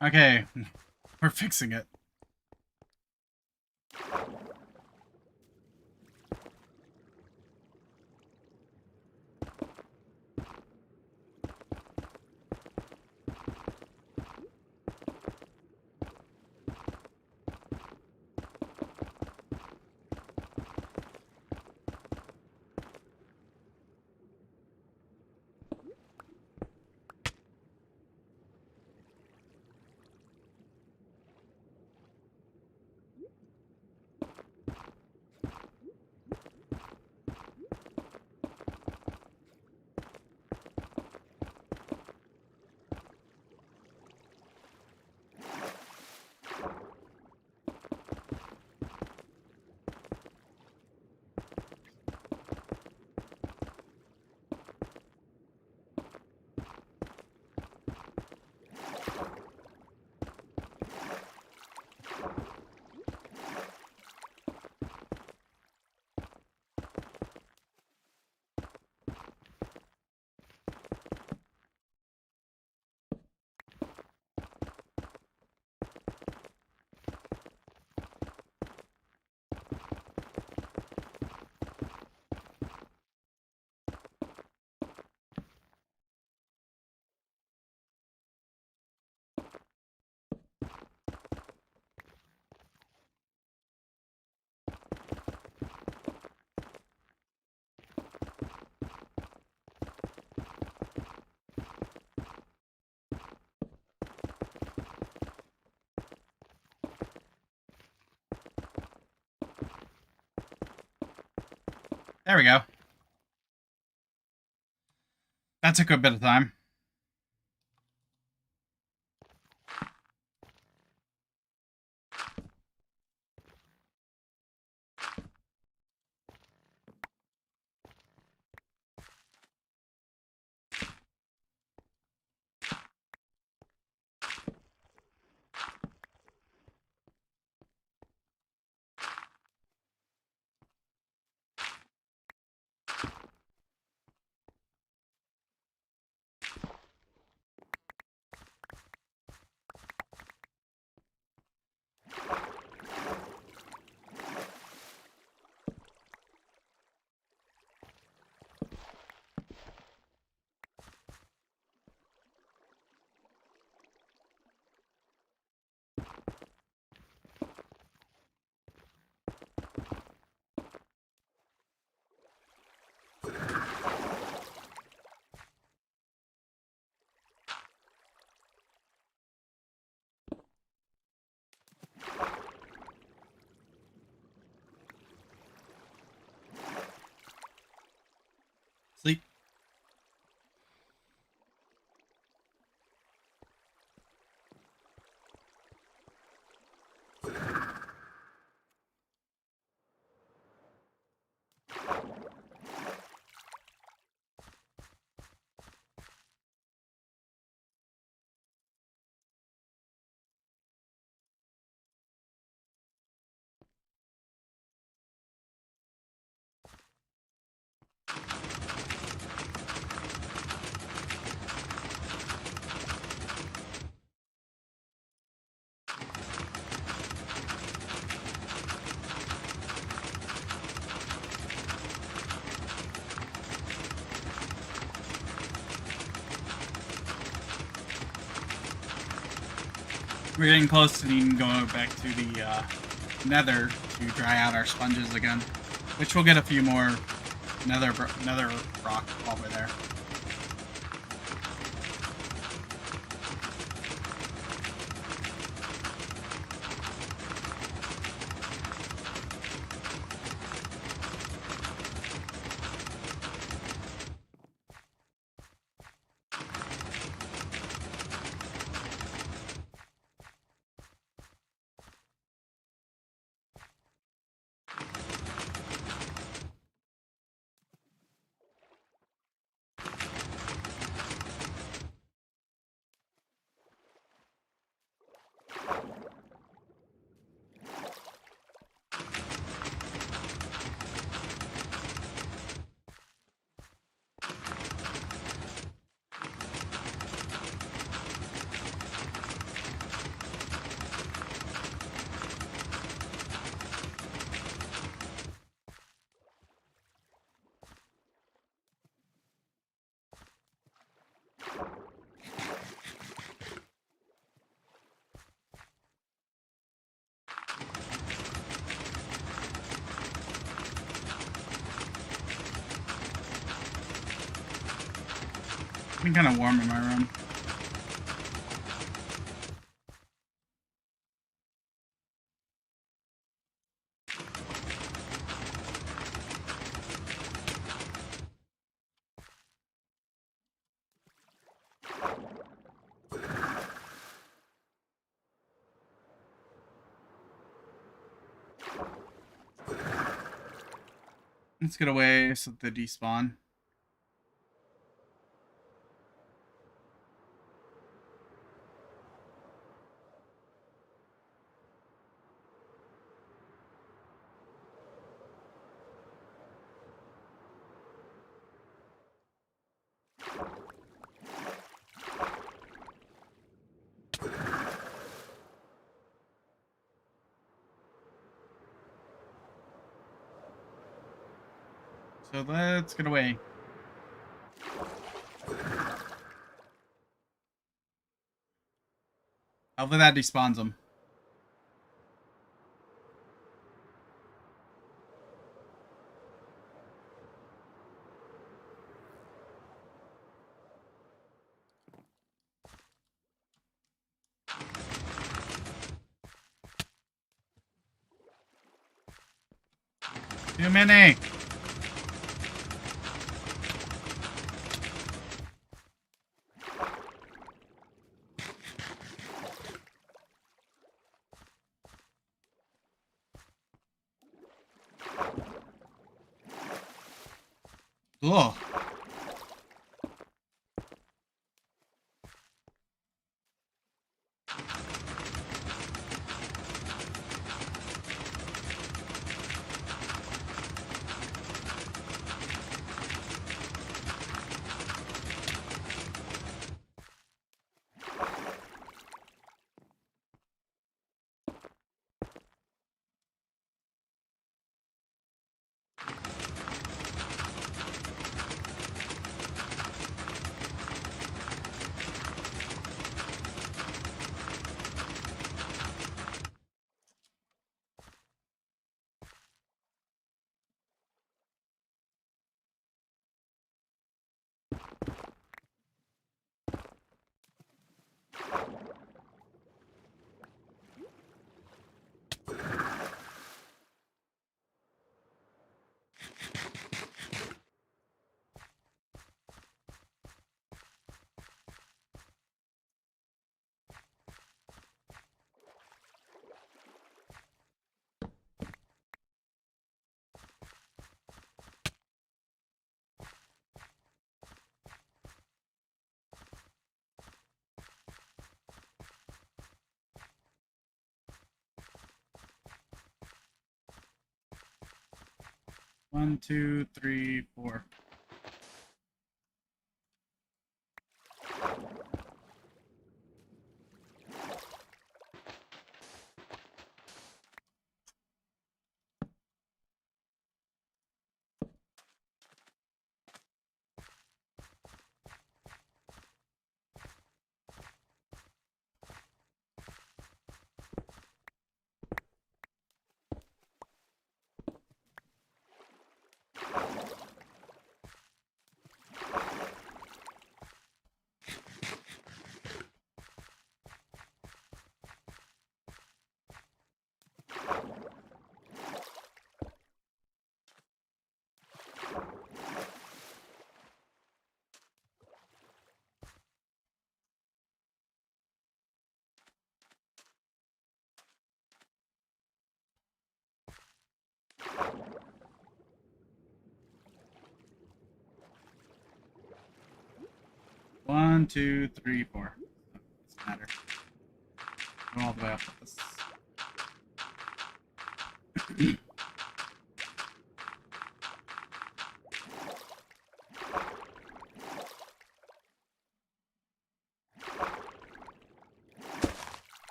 Okay, we're fixing it. There we go. That took a bit of time. We're getting close to needing to go back to the nether to dry out our sponges again, which we'll get a few more nether rock while we're there. It's been kind of warm in my room. Let's get away so the despawn. So let's get away. Hopefully that despawns them. Too many. Ugh. One, two, three, four. 1, 2, 3, 4. Doesn't matter. Go all the way up with this.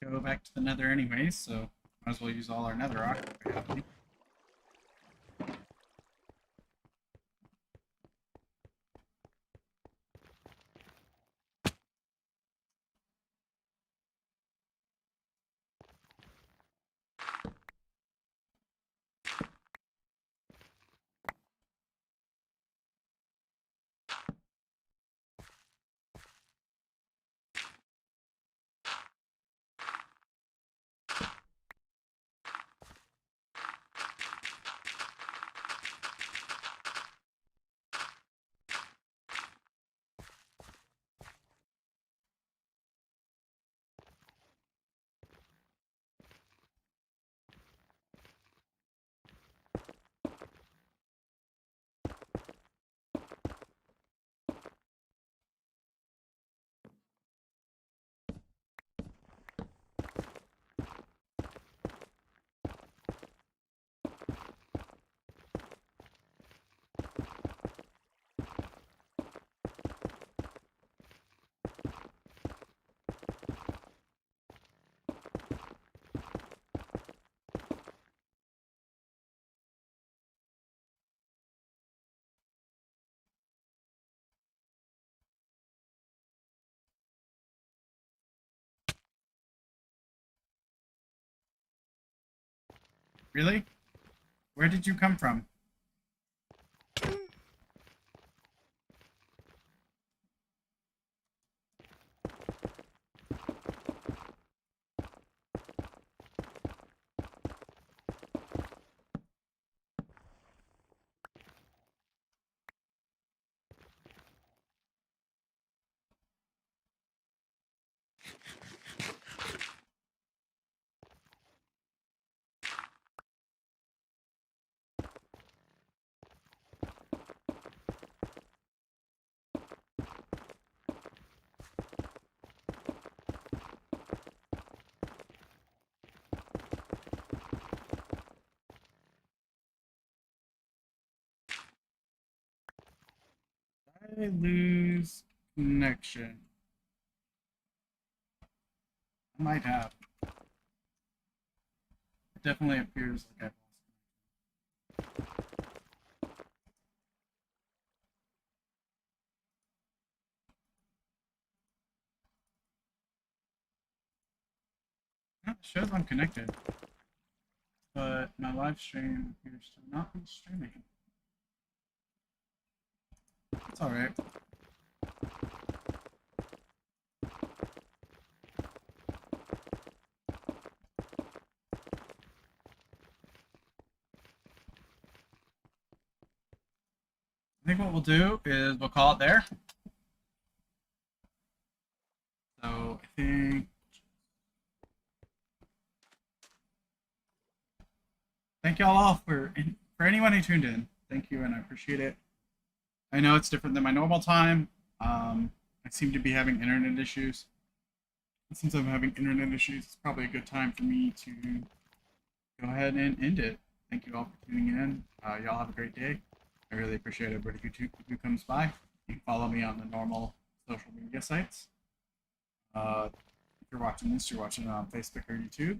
Go back to the nether anyways, so might as well use all our nether rock if we have any. Really? Where did you come from? I lose connection. I might have. It definitely appears like I've lost. shows I'm connected, but my live stream appears to not be streaming. It's alright. I think what we'll do is we'll call it there. So I think. Thank y'all all for anyone who tuned in. Thank you, and I appreciate it. I know it's different than my normal time. I seem to be having internet issues. And since I'm having internet issues, it's probably a good time for me to go ahead and end it. Thank you all for tuning in. Y'all have a great day. I really appreciate everybody who comes by. You can follow me on the normal social media sites. If you're watching this, you're watching it on Facebook or YouTube.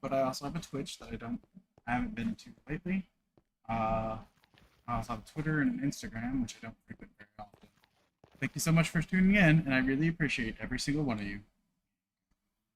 But I also have a Twitch that I haven't been to lately. I also have a Twitter and an Instagram, which I don't frequent very often. Thank you so much for tuning in, and I really appreciate every single one of you.